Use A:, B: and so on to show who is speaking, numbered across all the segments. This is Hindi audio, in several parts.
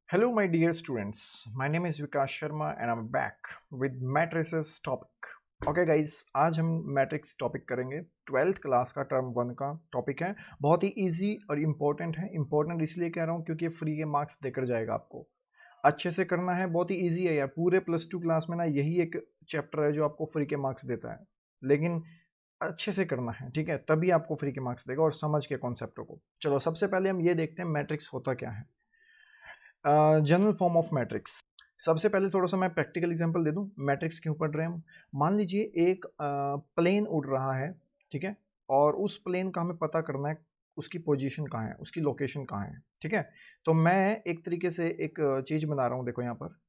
A: Hello, my dear students. My name is Vikas Sharma and I'm back with matrices topic. Okay guys, आज हम मैट्रिक्स टॉपिक करेंगे। 12th क्लास का टर्म 1 का टॉपिक है। बहुत ही इजी और इम्पोर्टेंट है। इम्पोर्टेंट इसलिए कह रहा हूँ क्योंकि ये फ्री के मार्क्स देकर जाएगा आपको। अच्छे से करना है, बहुत ही इजी है यार। पूरे +2 क्लास में ना यही एक चैप्टर है जो आपको फ्री के मार्क्स देता है, लेकिन अच्छे से करना है, ठीक है? तभी आपको फ्री के मार्क्स देगा और समझ के कॉन्सेप्टों को। चलो सबसे पहले हम ये देखते हैं मैट्रिक्स होता क्या है। General form of matrix. सबसे पहले थोड़ा सा मैं प्रैक्टिकल एग्जांपल दे दूं। मैट्रिक्स क्यों पढ़ रहे हैं हम? मान लीजिए एक प्लेन उड़ रहा है, ठीक है, और उस प्लेन का हमें पता करना है उसकी पोजीशन कहाँ है, उसकी लोकेशन कहाँ है, ठीक है। तो मैं एक तरीके से एक चीज़ बना रहा हूँ, देखो यहाँ पर।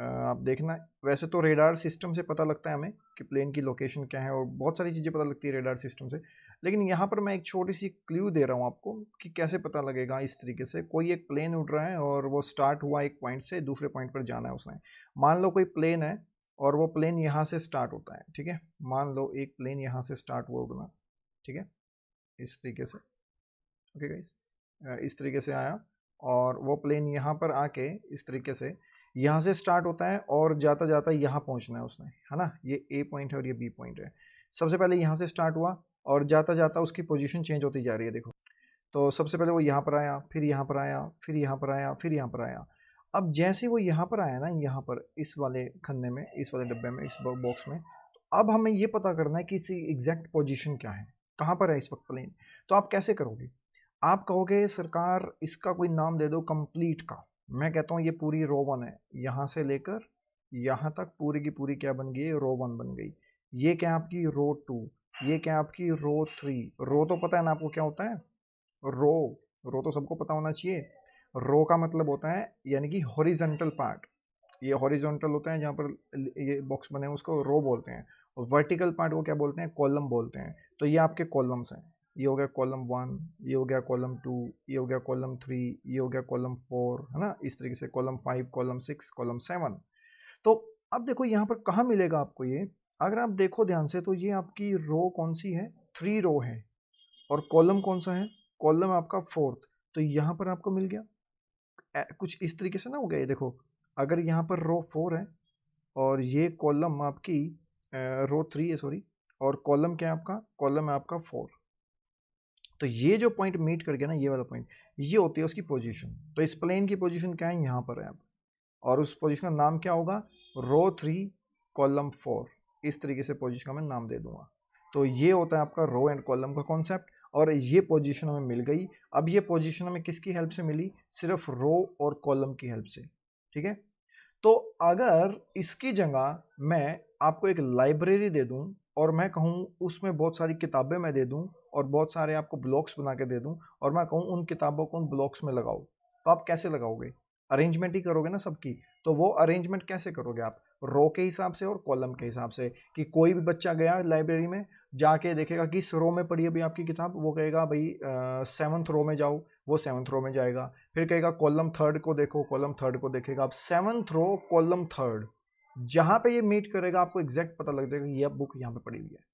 A: आप देखना, वैसे तो रेडार सिस्टम से पता लगता है हमें कि प्लेन की लोकेशन क्या है और बहुत सारी चीज़ें पता लगती है रेडार सिस्टम से, लेकिन यहाँ पर मैं एक छोटी सी क्लू दे रहा हूँ आपको कि कैसे पता लगेगा। इस तरीके से कोई एक प्लेन उड़ रहा है और वो स्टार्ट हुआ एक पॉइंट से, दूसरे पॉइंट पर जाना है उसने। मान लो कोई प्लेन है और वो प्लेन यहाँ से स्टार्ट होता है, ठीक है। मान लो एक प्लेन यहाँ से स्टार्ट हुआ उड़ना, ठीक है, इस तरीके से। ओके गाइस, इस तरीके से आया और वो प्लेन यहाँ पर आके इस तरीके से यहाँ से स्टार्ट होता है और जाता जाता यहाँ पहुँचना है उसने, है ना। ये ए पॉइंट है और ये बी पॉइंट है। सबसे पहले यहाँ से स्टार्ट हुआ और जाता जाता उसकी पोजीशन चेंज होती जा रही है, देखो। तो सबसे पहले वो यहाँ पर आया, फिर यहाँ पर आया, फिर यहाँ पर आया, फिर यहाँ पर आया। अब जैसे वो यहाँ पर आया ना, यहाँ पर इस वाले खन्ने में, इस वाले डब्बे में, इस बॉक्स में, तो अब हमें ये पता करना है कि इसकी एग्जैक्ट पोजीशन क्या है, कहाँ पर है इस वक्त प्लेन। तो आप कैसे करोगे? आप कहोगे सरकार इसका कोई नाम दे दो कंप्लीट का। मैं कहता हूँ ये पूरी रो 1 है, यहाँ से लेकर यहाँ तक पूरी की पूरी क्या बन गई? रो 1 बन गई। ये क्या आपकी रो 2, ये क्या आपकी रो 3। रो तो पता है ना आपको क्या होता है? रो, रो तो सबको पता होना चाहिए। रो का मतलब होता है यानी कि हॉरिजॉन्टल पार्ट। ये हॉरिजॉन्टल होता है, जहाँ पर ये बॉक्स बने हैं उसको रो बोलते हैं, और वर्टिकल पार्ट को क्या बोलते हैं? कॉलम बोलते हैं। तो ये आपके कॉलम्स हैं। ये हो गया कॉलम 1, ये हो गया कॉलम 2, ये हो गया कॉलम 3, ये हो गया कॉलम 4, है ना। इस तरीके से कॉलम 5, कॉलम 6, कॉलम 7। तो अब देखो यहाँ पर कहाँ मिलेगा आपको ये? अगर आप देखो ध्यान से तो ये आपकी रो कौन सी है? 3 रो है। और कॉलम कौन सा है? कॉलम आपका 4th। तो यहाँ पर आपको मिल गया। कुछ इस तरीके से ना हो गया ये, देखो। अगर यहाँ पर रो 4 है और ये कॉलम आपकी रो 3 है, सॉरी, और कॉलम क्या है आपका? कॉलम है आपका 4। तो ये जो पॉइंट मीट कर गया ना, ये वाला पॉइंट, ये होती है उसकी पोजीशन। तो इस प्लेन की पोजीशन क्या है? यहाँ पर है अब। और उस पोजीशन का नाम क्या होगा? रो 3 कॉलम 4। इस तरीके से पोजीशन का मैं नाम दे दूंगा। तो ये होता है आपका रो एंड कॉलम का कॉन्सेप्ट। और ये पोजीशन हमें मिल गई। अब ये पोजीशन हमें किसकी हेल्प से मिली? सिर्फ रो और कॉलम की हेल्प से, ठीक है। तो अगर इसकी जगह मैं आपको एक लाइब्रेरी दे दूं और मैं कहूं उसमें बहुत सारी किताबें मैं दे दूं और बहुत सारे आपको ब्लॉक्स बना के दे दूं और मैं कहूं उन किताबों को उन ब्लॉक्स में लगाओ, तो आप कैसे लगाओगे? अरेंजमेंट ही करोगे ना सबकी। तो वो अरेंजमेंट कैसे करोगे आप? रो के हिसाब से और कॉलम के हिसाब से। कि कोई भी बच्चा गया लाइब्रेरी में, जाके देखेगा किस रो में पड़ी अभी आपकी किताब, वो कहेगा भाई 7th रो में जाओ, वो 7th रो में जाएगा। फिर कहेगा कॉलम 3rd को देखो, कॉलम 3rd को देखेगा। अब 7th रो कॉलम 3rd, जहां पे ये मीट करेगा आपको एग्जैक्ट पता लग जाएगा ये बुक यहाँ पे पड़ी हुई है,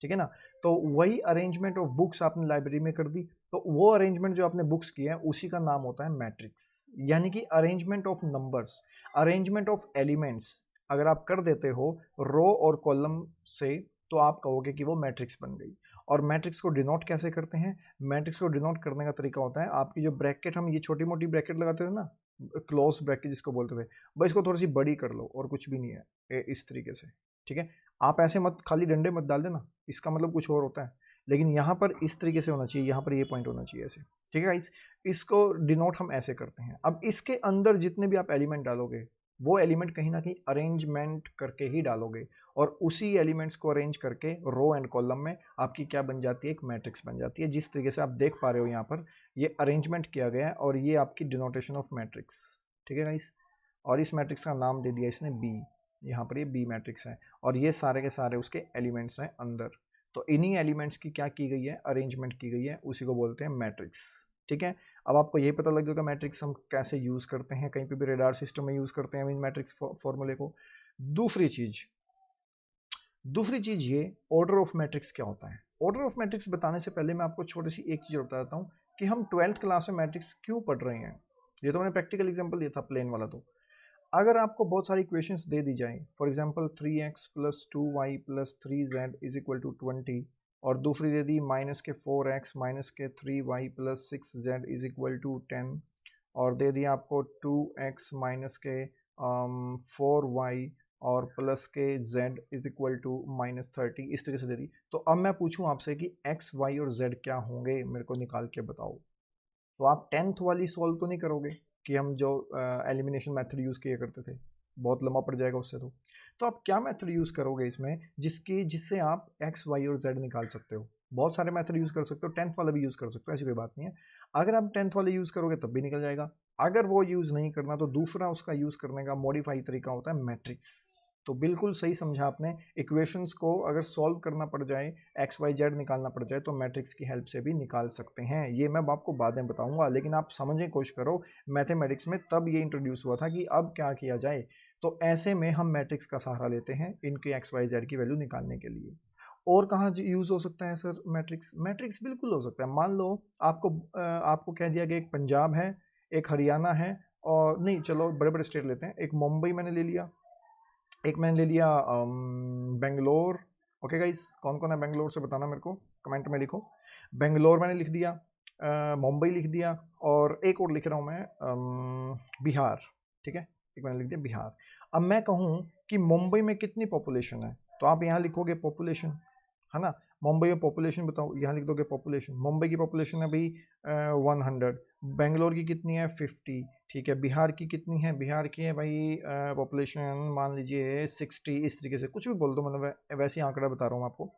A: ठीक है ना। तो वही अरेंजमेंट ऑफ बुक्स आपने लाइब्रेरी में कर दी, तो वो अरेंजमेंट जो आपने बुक्स की है उसी का नाम होता है मैट्रिक्स। यानी कि arrangement of numbers, arrangement of elements अगर आप कर देते हो रो और कॉलम से, तो आप कहोगे कि वो मैट्रिक्स बन गई। और मैट्रिक्स को डिनोट कैसे करते हैं? मैट्रिक्स को डिनोट करने का तरीका होता है, आपकी जो ब्रैकेट, हम ये छोटी मोटी ब्रैकेट लगाते थे ना, क्लोज ब्रैकेट जिसको बोलते थे, बस इसको थोड़ी सी बड़ी कर लो और कुछ भी नहीं है, इस तरीके से, ठीक है। आप ऐसे मत खाली डंडे मत डाल देना, इसका मतलब कुछ और होता है। लेकिन यहाँ पर इस तरीके से होना चाहिए, यहाँ पर ये पॉइंट होना चाहिए ऐसे, ठीक है गाइस। इसको डिनोट हम ऐसे करते हैं। अब इसके अंदर जितने भी आप एलिमेंट डालोगे, वो एलिमेंट कहीं ना कहीं अरेंजमेंट करके ही डालोगे, और उसी एलिमेंट्स को अरेंज करके रो एंड कॉलम में आपकी क्या बन जाती है? एक मैट्रिक्स बन जाती है। जिस तरीके से आप देख पा रहे हो यहाँ पर ये अरेंजमेंट किया गया है और ये आपकी डिनोटेशन ऑफ मैट्रिक्स, ठीक है गाइस। और इस मैट्रिक्स का नाम दे दिया इसने बी, यहाँ पर ये बी मैट्रिक्स है और ये सारे के सारे उसके एलिमेंट्स हैं अंदर। तो इन्हीं एलिमेंट्स की क्या की गई है? अरेंजमेंट की गई है, उसी को बोलते हैं मैट्रिक्स, ठीक है। अब आपको यही पता लग गया मैट्रिक्स हम कैसे यूज करते हैं, कहीं पे भी रेडार सिस्टम में यूज करते हैं इन मैट्रिक्स फॉर्मूले को। दूसरी चीज ये ऑर्डर ऑफ मैट्रिक्स क्या होता है। ऑर्डर ऑफ मैट्रिक्स बताने से पहले मैं आपको छोटी सी एक चीज बता देता हूँ कि हम 12th क्लास में मैट्रिक्स क्यों पढ़ रहे हैं। ये तो मैंने प्रैक्टिकल एग्जांपल दिया था प्लेन वाला। तो अगर आपको बहुत सारी इक्वेशंस दे दी जाए, for example 3x plus 2y plus 3z is equal to 20, और दूसरी दे दी माइनस के 4x माइनस के 3y plus 6z is equal to 10, और दे दिया आपको 2x माइनस के 4y और प्लस के z इज इक्वल टू -30, इस तरीके से दे दी। तो अब मैं पूछूं आपसे कि x, y और z क्या होंगे, मेरे को निकाल के बताओ। तो आप 10th वाली सॉल्व तो नहीं करोगे कि हम जो एलिमिनेशन मेथड यूज़ किया करते थे, बहुत लंबा पड़ जाएगा उससे। तो आप क्या मेथड यूज़ करोगे इसमें जिससे आप x, y और z निकाल सकते हो। बहुत सारे मेथड यूज़ कर सकते हो, 10th वाला भी यूज़ कर सकते हो, ऐसी कोई बात नहीं है। अगर आप 10th वाले यूज़ करोगे तब भी निकल जाएगा। अगर वो यूज़ नहीं करना तो दूसरा उसका यूज़ करने का मॉडिफाई तरीका होता है मैट्रिक्स। तो बिल्कुल सही समझा आपने, इक्वेशंस को अगर सॉल्व करना पड़ जाए, एक्स वाई जेड निकालना पड़ जाए, तो मैट्रिक्स की हेल्प से भी निकाल सकते हैं। ये मैं आपको बाद में बताऊंगा, लेकिन आप समझने की कोशिश करो, मैथमेटिक्स में तब ये इंट्रोड्यूस हुआ था कि अब क्या किया जाए। तो ऐसे में हम मैट्रिक्स का सहारा लेते हैं इनके एक्स वाई जेड की वैल्यू निकालने के लिए। और कहाँ यूज़ हो सकता है सर मैट्रिक्स? मैट्रिक्स बिल्कुल हो सकता है। मान लो आपको कह दिया गया एक पंजाब है, एक हरियाणा है, और नहीं चलो बड़े बड़े स्टेट लेते हैं, एक मुंबई मैंने ले लिया, एक मैंने ले लिया बेंगलोर। ओके गाइस, कौन कौन है बेंगलोर से बताना मेरे को, कमेंट में लिखो। बेंगलोर मैंने लिख दिया, मुंबई लिख दिया, और एक और लिख रहा हूँ मैं बिहार। ठीक है, एक मैंने लिख दिया बिहार। अब मैं कहूँ कि मुंबई में कितनी पॉपुलेशन है, तो आप यहाँ लिखोगे पॉपुलेशन, है ना। मुंबई में पॉपुलेशन बताओ, यहाँ लिख दोगे पॉपुलेशन। मुंबई की पॉपुलेशन है भाई 100, बेंगलोर की कितनी है 50, ठीक है। बिहार की कितनी है, बिहार की है भाई पॉपुलेशन मान लीजिए 60, इस तरीके से कुछ भी बोल दो, मतलब वैसे ही आंकड़ा बता रहा हूँ आपको,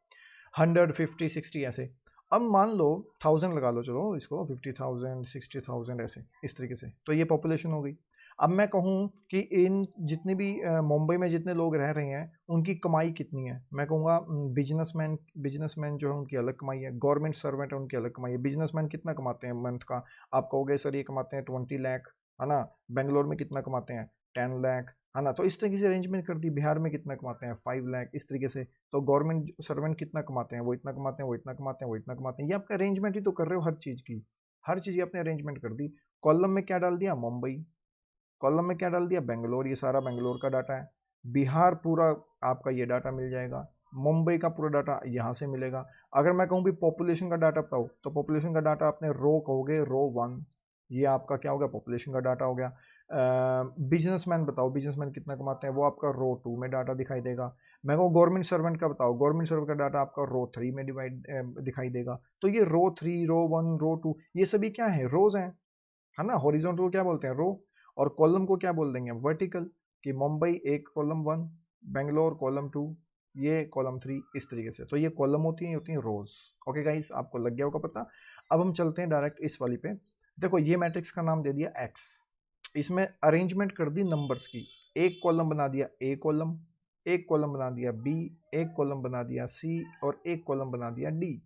A: 100, 50, 60 ऐसे। अब मान लो 1000 लगा लो, चलो इसको 50,000, 60,000 ऐसे, इस तरीके से, तो ये पॉपुलेशन हो गई। अब मैं कहूँ कि इन जितने भी मुंबई में जितने लोग रह रहे हैं उनकी कमाई कितनी है, मैं कहूँगा बिजनेसमैन जो है उनकी अलग कमाई है, गवर्नमेंट सर्वेंट है उनकी अलग कमाई है। बिजनेसमैन कितना कमाते हैं मंथ का, आप कहोगे सर ये कमाते हैं 20 लाख, है ना। बेंगलोर में कितना कमाते हैं 10 लाख, है ना। तो इस तरीके से अरेंजमेंट कर दी। बिहार में कितना कमाते हैं 5 लाख, इस तरीके से। तो गवर्नमेंट सर्वेंट कितना कमाते हैं, वो इतना कमाते हैं, वो इतना कमाते हैं, वो इतना कमाते हैं। ये आपका अरेंजमेंट ही तो कर रहे हो हर चीज़ की, हर चीज़ आपने अरेंजमेंट कर दी। कॉलम में क्या डाल दिया, मुंबई, कॉलम में क्या डाल दिया, बेंगलोर, ये सारा बेंगलोर का डाटा है। बिहार पूरा आपका ये डाटा मिल जाएगा, मुंबई का पूरा डाटा यहाँ से मिलेगा। अगर मैं कहूँ भी पॉपुलेशन का डाटा बताओ, तो पॉपुलेशन का डाटा अपने रो कहोगे, रो 1, ये आपका क्या हो गया, पॉपुलेशन का डाटा हो गया। बिजनेसमैन बताओ, बिजनेसमैन कितना कमाते हैं, वो आपका रो 2 में डाटा दिखाई देगा। मैं कहूँ गवर्नमेंट सर्वेंट का बताओ, गवर्नमेंट सर्वेंट का डाटा आपका रो 3 में दिखाई देगा। तो ये रो 3, रो 1, रो 2, ये सभी क्या है, रोज हैं, है ना। हॉरिजॉन्टल क्या बोलते हैं, रो, और कॉलम को क्या बोल देंगे, वर्टिकल, कि मुंबई एक कॉलम 1, बेंगलोर कॉलम 2, ये कॉलम 3, इस तरीके से। तो ये कॉलम होती हैं रोज। ओके गाइस, आपको लग गया होगा पता। अब हम चलते हैं डायरेक्ट इस वाली पे। देखो ये मैट्रिक्स का नाम दे दिया एक्स, इसमें अरेंजमेंट कर दी नंबर्स की। एक कॉलम बना दिया ए कॉलम, एक कॉलम बना दिया बी, एक कॉलम बना दिया सी, और एक कॉलम बना दिया डी।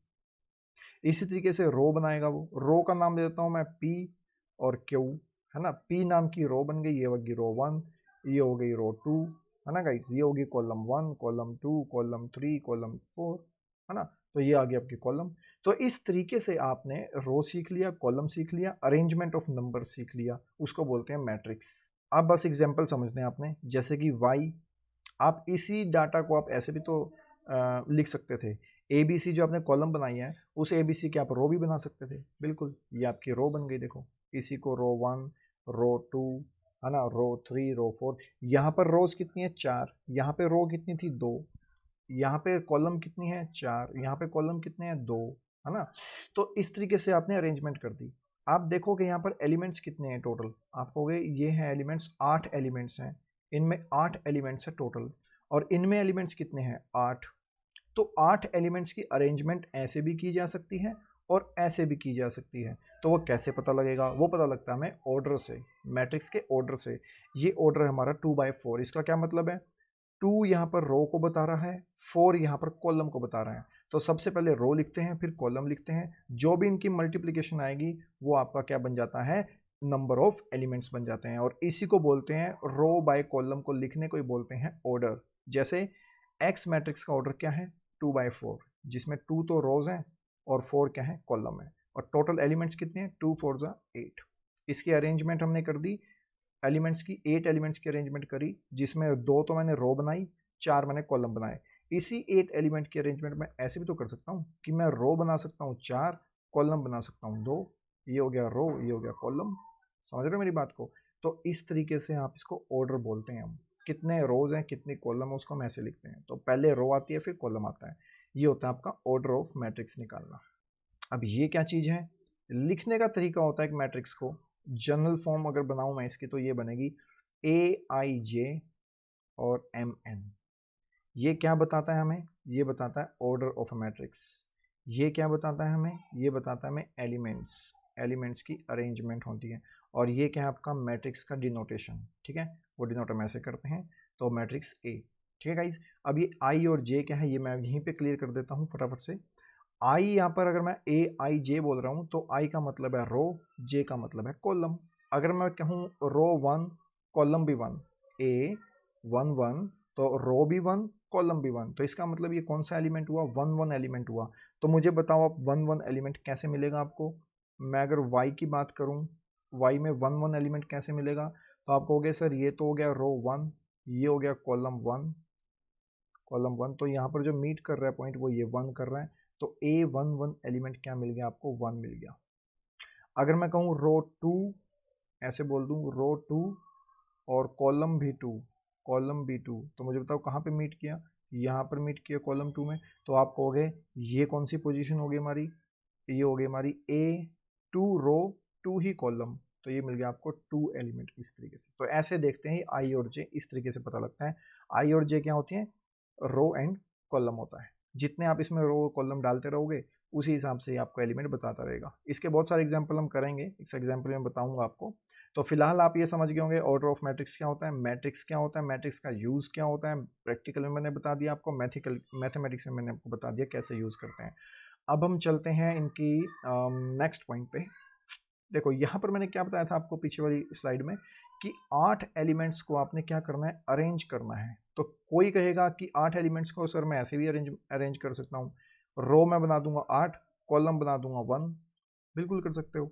A: इसी तरीके से रो बनाएगा वो, रो का नाम दे देता हूँ मैं पी और क्यू, है ना। पी नाम की रो बन गई, ये होगी रो 1, ये हो गई रो 2, है ना गाइस, ये होगी कॉलम 1, कॉलम 2, कॉलम 3, कॉलम 4, है ना। तो ये आ गई आपकी कॉलम। तो इस तरीके से आपने रो सीख लिया, कॉलम सीख लिया, अरेंजमेंट ऑफ नंबर सीख लिया, उसको बोलते हैं मैट्रिक्स। अब बस एग्जाम्पल समझने आपने, जैसे कि वाई, आप इसी डाटा को आप ऐसे भी तो लिख सकते थे। ए बी सी जो आपने कॉलम बनाई है, उस ए बी सी के आप रो भी बना सकते थे, बिल्कुल, ये आपकी रो बन गई। देखो इसी को रो 1, रो 2, है ना, रो 3, रो 4। यहाँ पर रोज कितनी है 4, यहाँ पे रो कितनी थी 2, यहाँ पे कॉलम कितनी है 4, यहाँ पे कॉलम कितने हैं 2, है ना। तो इस तरीके से आपने अरेंजमेंट कर दी। आप देखोगे यहाँ पर एलिमेंट्स कितने हैं टोटल, आप कहोगे ये हैं एलिमेंट्स, 8 एलिमेंट्स हैं, इनमें 8 एलिमेंट्स है टोटल, और इनमें एलिमेंट्स कितने हैं 8। तो 8 एलिमेंट्स की अरेंजमेंट ऐसे भी की जा सकती है और ऐसे भी की जा सकती है। तो वो कैसे पता लगेगा, वो पता लगता है हमें ऑर्डर से, मैट्रिक्स के ऑर्डर से। ये ऑर्डर है हमारा 2/4। इसका क्या मतलब है, 2 यहाँ पर रो को बता रहा है, 4 यहाँ पर कॉलम को बता रहा है। तो सबसे पहले रो लिखते हैं, फिर कॉलम लिखते हैं, जो भी इनकी मल्टीप्लिकेशन आएगी वो आपका क्या बन जाता है, नंबर ऑफ एलिमेंट्स बन जाते हैं। और इसी को बोलते हैं, रो बाय कॉलम को लिखने को ही बोलते हैं ऑर्डर। जैसे एक्स मैट्रिक्स का ऑर्डर क्या है 2/4, जिसमें 2 तो रोज हैं और 4 क्या है कॉलम है, और टोटल एलिमेंट्स कितने हैं 2 4 8। इसकी अरेंजमेंट हमने कर दी एलिमेंट्स की, 8 एलिमेंट्स की अरेंजमेंट करी, जिसमें 2 तो मैंने रो बनाई, 4 मैंने कॉलम बनाए। इसी 8 एलिमेंट की अरेंजमेंट में ऐसे भी तो कर सकता हूँ कि मैं रो बना सकता हूँ 4, कॉलम बना सकता हूँ 2, ये हो गया रो, ये हो गया कॉलम। समझ रहे हो मेरी बात को? तो इस तरीके से आप इसको ऑर्डर बोलते हैं। हम कितने रोज हैं कितनी कॉलम है उसको हम ऐसे लिखते हैं। तो पहले रो आती है फिर कॉलम आता है। ये होता है आपका ऑर्डर ऑफ मैट्रिक्स निकालना। अब ये क्या चीज है? लिखने का तरीका होता है एक मैट्रिक्स को। जनरल फॉर्म अगर बनाऊं मैं इसकी तो ये बनेगी ए आई जे और एम एन। ये क्या बताता है हमें? ये बताता है ऑर्डर ऑफ अ मैट्रिक्स। ये क्या बताता है हमें? ये बताता है हमें एलिमेंट्स, एलिमेंट्स की अरेंजमेंट होती है। और ये क्या है आपका मैट्रिक्स का डिनोटेशन, ठीक है, वो डिनोट हम ऐसे करते हैं। तो मैट्रिक्स ए, ठीक है गाइज। अब ये आई और जे क्या है ये मैं यहीं पे क्लियर कर देता हूँ फटाफट से। आई यहाँ पर अगर मैं ए आई जे बोल रहा हूँ तो आई का मतलब है रो, जे का मतलब है कॉलम। अगर मैं कहूँ रो 1 कॉलम भी 1, ए 1 1 तो रो भी 1 कॉलम भी 1, तो इसका मतलब ये कौन सा एलिमेंट हुआ? 1 1 एलिमेंट हुआ। तो मुझे बताओ आप 1 1 एलिमेंट कैसे मिलेगा आपको? मैं अगर y की बात करूँ, y में 1 1 एलिमेंट कैसे मिलेगा? तो आप कहोगे सर ये तो हो गया रो 1, ये हो गया कॉलम 1, कॉलम 1, तो यहाँ पर जो मीट कर रहा है पॉइंट वो ये 1 कर रहा है। तो ए 1 1 एलिमेंट क्या मिल गया आपको? 1 मिल गया। अगर मैं कहूँ रो 2, ऐसे बोल दूँ रो 2 और कॉलम भी 2, कॉलम भी 2, तो मुझे बताओ कहाँ पे मीट किया? यहाँ पर मीट किया कॉलम 2 में। तो आप कहोगे ये कौन सी पोजीशन होगी हमारी? ये हो गई हमारी ए 2 रो 2 ही कॉलम, तो ये मिल गया आपको 2 एलिमेंट इस तरीके से। तो ऐसे देखते हैं आई और जे, इस तरीके से पता लगता है। आई और जे क्या होती हैं? रो एंड कॉलम होता है। जितने आप इसमें रो कॉलम डालते रहोगे उसी हिसाब से ही आपको एलिमेंट बताता रहेगा। इसके बहुत सारे एग्जाम्पल हम करेंगे, इस एग्जाम्पल में बताऊंगा आपको। तो फिलहाल आप ये समझ गए होंगे ऑर्डर ऑफ मैट्रिक्स क्या होता है, मैट्रिक्स क्या होता है, मैट्रिक्स का यूज क्या होता है। प्रैक्टिकल में मैंने बता दिया आपको, मैथमेटिक्स में मैंने आपको बता दिया कैसे यूज करते हैं। अब हम चलते हैं इनकी नेक्स्ट पॉइंट पे। देखो यहाँ पर मैंने क्या बताया था आपको पीछे वाली स्लाइड में कि 8 एलिमेंट्स को आपने क्या करना है? अरेंज करना है। तो कोई कहेगा कि 8 एलिमेंट्स को सर मैं ऐसे भी अरेंज अरेंज कर सकता हूँ, रो मैं बना दूंगा 8, कॉलम बना दूंगा 1। बिल्कुल कर सकते हो।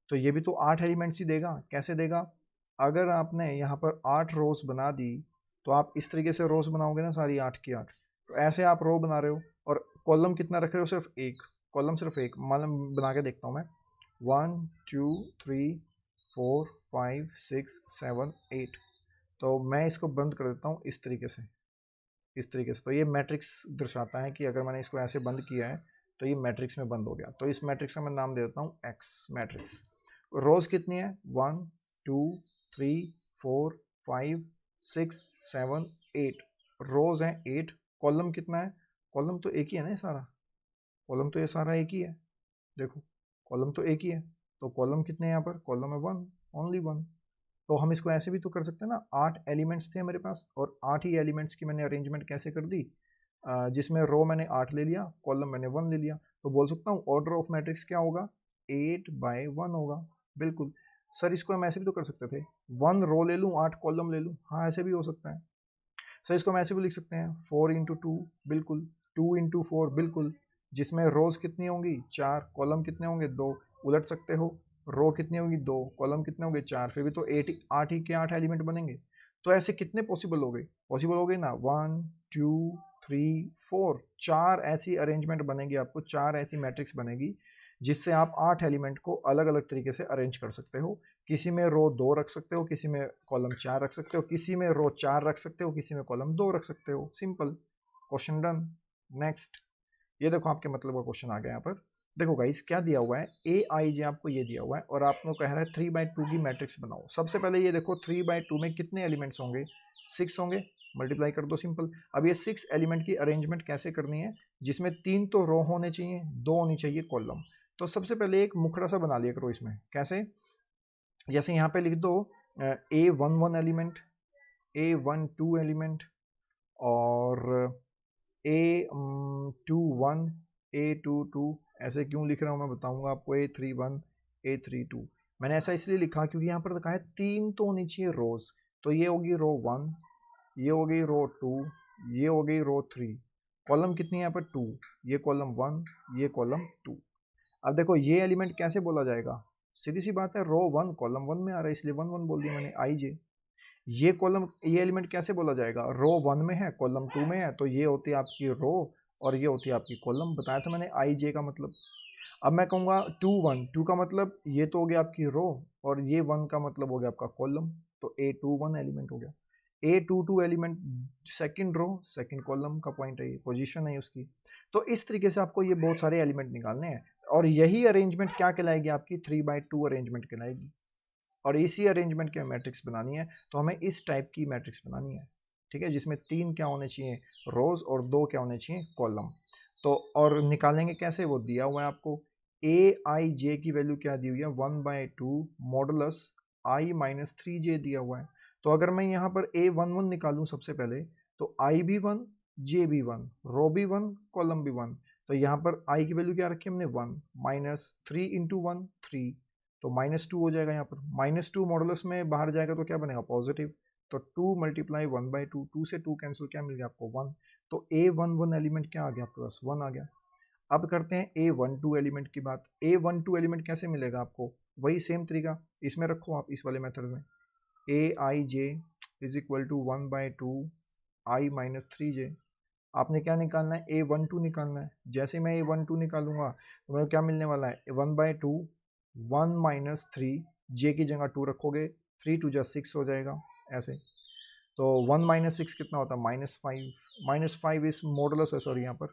A: तो ये भी तो 8 एलिमेंट्स ही देगा। कैसे देगा? अगर आपने यहाँ पर 8 रोज बना दी तो आप इस तरीके से रोज बनाओगे ना सारी 8 की 8, तो ऐसे आप रो बना रहे हो। और कॉलम कितना रख रहे हो? सिर्फ एक कॉलम, सिर्फ एक। मतलब बना के देखता हूँ मैं, 1 2 3 4 5 6 7 8। तो मैं इसको बंद कर देता हूँ इस तरीके से, इस तरीके से। तो ये मैट्रिक्स दर्शाता है कि अगर मैंने इसको ऐसे बंद किया है तो ये मैट्रिक्स में बंद हो गया। तो इस मैट्रिक्स का मैं नाम दे देता हूँ एक्स मैट्रिक्स। रोज कितनी है? 1 2 3 4 5 6 7 8, रोज हैं 8। कॉलम कितना है? कॉलम तो एक ही है ना, ये सारा कॉलम तो ये सारा एक ही है। देखो कॉलम तो एक ही है। तो कॉलम कितने हैं यहाँ पर? कॉलम है 1, ओनली 1। तो हम इसको ऐसे भी तो कर सकते हैं ना, 8 एलिमेंट्स थे मेरे पास और 8 ही एलिमेंट्स की मैंने अरेंजमेंट कैसे कर दी? जिसमें रो मैंने 8 ले लिया, कॉलम मैंने 1 ले लिया। तो बोल सकता हूँ ऑर्डर ऑफ मैट्रिक्स क्या होगा? 8/1 होगा। बिल्कुल। सर इसको हम ऐसे भी तो कर सकते थे, 1 रो ले लूँ 8 कॉलम ले लूँ। हाँ ऐसे भी हो सकता है। सर इसको हम ऐसे भी लिख सकते हैं 4 × 2, बिल्कुल। 2 × 4, बिल्कुल। जिसमें रोज कितनी होंगी? 4, कॉलम कितने होंगे? 2। उलट सकते हो, रो कितनी होगी? 2, कॉलम कितने होंगे? 4, फिर भी तो 8 ही के 8 एलिमेंट बनेंगे। तो ऐसे कितने पॉसिबल हो गए? पॉसिबल हो गए ना, 1 2 3 4, 4 ऐसी अरेंजमेंट बनेगी आपको, 4 ऐसी मैट्रिक्स बनेगी जिससे आप 8 एलिमेंट को अलग अलग तरीके से अरेंज कर सकते हो। किसी में रो 2 रख सकते हो, किसी में कॉलम 4 रख सकते हो, किसी में रो 4 रख सकते हो, किसी में कॉलम 2 रख सकते हो। Simple, question done. नेक्स्ट, ये देखो आपके मतलब का क्वेश्चन आ गया यहाँ पर। देखो गाइस क्या दिया हुआ है, ए आई जे आपको ये दिया हुआ है और आपको कह रहा है 3/2 की मैट्रिक्स बनाओ। सबसे पहले ये देखो 3/2 में कितने एलिमेंट्स होंगे? 6 होंगे। मल्टीप्लाई कर दो, सिंपल। अब ये 6 एलिमेंट की अरेंजमेंट कैसे करनी है? जिसमें 3 तो रो होने चाहिए, 2 होनी चाहिए कॉलम। तो सबसे पहले एक मुखड़ा सा बना लिया करो इसमें। कैसे? जैसे यहाँ पे लिख दो A11 एलिमेंट, A12 एलिमेंट और A21, A22। ऐसे क्यों लिख रहा हूँ मैं बताऊंगा आपको। A31, A32 मैंने ऐसा इसलिए लिखा क्योंकि यहाँ पर कहा है 3 तो होनी चाहिए रोज। तो ये होगी रो 1, ये हो गई रो 2, ये हो गई रो 3। कॉलम कितनी है यहाँ पर? 2, ये कॉलम 1, ये कॉलम 2। अब देखो ये एलिमेंट कैसे बोला जाएगा? सीधी सी बात है, रो 1 कॉलम 1 में आ रहा है, इसलिए 1 1 बोल दिया मैंने, आई जे। ये कॉलम, ये एलिमेंट कैसे बोला जाएगा, रो 1 में है, कॉलम 2 में है, तो ये होती है आपकी रो और ये होती है आपकी कॉलम। बताया था मैंने आई जे का मतलब। अब मैं कहूँगा 2 1, 2 का मतलब ये तो हो गया आपकी रो और ये 1 का मतलब हो गया आपका कॉलम, तो A21 एलिमेंट हो गया। A22 element second row second column का पॉइंट है, ये पोजीशन है उसकी। तो इस तरीके से आपको ये बहुत सारे एलिमेंट निकालने हैं और यही अरेंजमेंट क्या कहलाएगी, आपकी 3/2 अरेंजमेंट कहलाएगी। और इसी अरेंजमेंट की मैट्रिक्स बनानी है तो हमें इस टाइप की मैट्रिक्स बनानी है, ठीक है, जिसमें 3 क्या होने चाहिए रोज और 2 क्या होने चाहिए कॉलम। तो और निकालेंगे कैसे, वो दिया हुआ है आपको। ए आई जे की वैल्यू क्या दी हुई है, 1/2 मॉडुलस आई माइनस 3 जे दिया हुआ है। तो अगर मैं यहाँ पर A11 निकालूं सबसे पहले, तो आई भी 1, जे भी 1, रो भी 1, कॉलम भी 1। तो यहाँ पर आई की वैल्यू क्या रखी हमने 1, माइनस 3 इंटू 1 3, तो -2 हो जाएगा यहाँ पर। -2 मॉडुलस में बाहर जाएगा तो क्या बनेगा, पॉजिटिव। तो 2 मल्टीप्लाई 1/2, 2 से 2 कैंसिल, क्या मिल गया आपको 1। तो A11 एलिमेंट क्या आ गया आपके पास, 1 आ गया। अब करते हैं A12 एलिमेंट की बात। A12 एलिमेंट कैसे मिलेगा आपको, वही सेम तरीका, इसमें रखो आप इस वाले मेथड में। A I J is equal to 1/2 I minus 3 J. आपने क्या निकालना है, A12 निकालना है। जैसे मैं A12 निकालूंगा तो मेरे को क्या मिलने वाला है, 1/2 1 माइनस 3, जे की जगह 2 रखोगे, 3 2 जा 6 हो जाएगा ऐसे। तो 1 माइनस 6 कितना होता है, -5। -5 इस मॉडुलस है, सॉरी यहाँ पे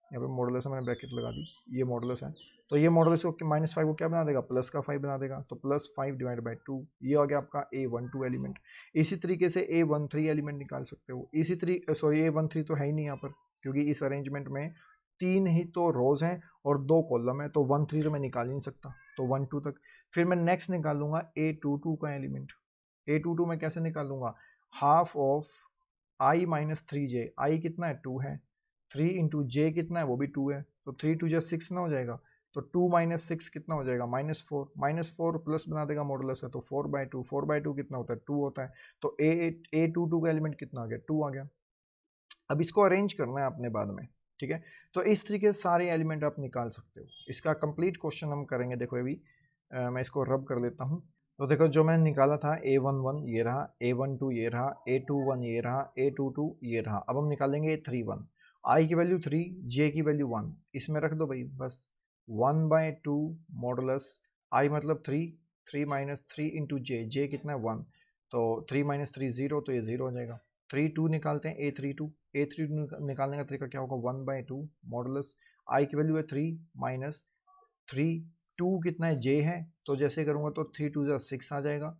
A: मॉडुलस है, मैंने ब्रैकेट लगा दी, ये मॉडुलस है। तो ये मॉडुलस को -5 को क्या बना देगा, प्लस का 5 बना देगा, तो +5/2 ये हो गया आपका A12 एलिमेंट। इसी तरीके से A13 एलिमेंट निकाल सकते हो। इसी तरीके, सॉरी A13 तो है ही नहीं यहाँ पर, क्योंकि इस अरेंजमेंट में 3 ही तो रोज हैं और 2 कॉलम है, तो 13 तो मैं निकाल ही नहीं सकता, तो 12 तक। फिर मैं नेक्स्ट निकालूंगा A22 का एलिमेंट। A22 में कैसे निकालूंगा, हाफ ऑफ आई माइनस 3 जे, आई कितना है 2 है, 3 इंटू जे कितना है वो भी 2 है, तो 3 2 जा 6 ना हो जाएगा, तो 2 माइनस 6 कितना हो जाएगा, -4 प्लस बना देगा मॉडुलस है, तो 4/2, 4/2 कितना होता है 2 होता है। तो A22 का एलिमेंट कितना आ गया, 2 आ गया। अब इसको अरेंज करना है अपने बाद में, ठीक है। तो इस तरीके से सारे एलिमेंट आप निकाल सकते हो। इसका कंप्लीट क्वेश्चन हम करेंगे, देखो अभी मैं इसको रब कर लेता हूँ। तो देखो जो मैंने निकाला था A11 ये रहा, A12 ये रहा, A21 ये रहा, A22 ये रहा। अब हम निकालेंगे A31। आई की वैल्यू 3, जे की वैल्यू 1, इसमें रख दो भाई बस। 1/2 मॉडुलस आई मतलब 3, 3 माइनस 3 इंटू जे, जे कितना है 1, तो 3 माइनस 3 0, तो ये 0 हो जाएगा। 3 2 निकालते हैं, A32 निकालने का तरीका क्या होगा, 1/2 मॉडुलस आई की वैल्यू है 3 माइनस 3, 2 कितना है जे है, तो जैसे करूँगा तो 3 2 जा 6 आ जाएगा,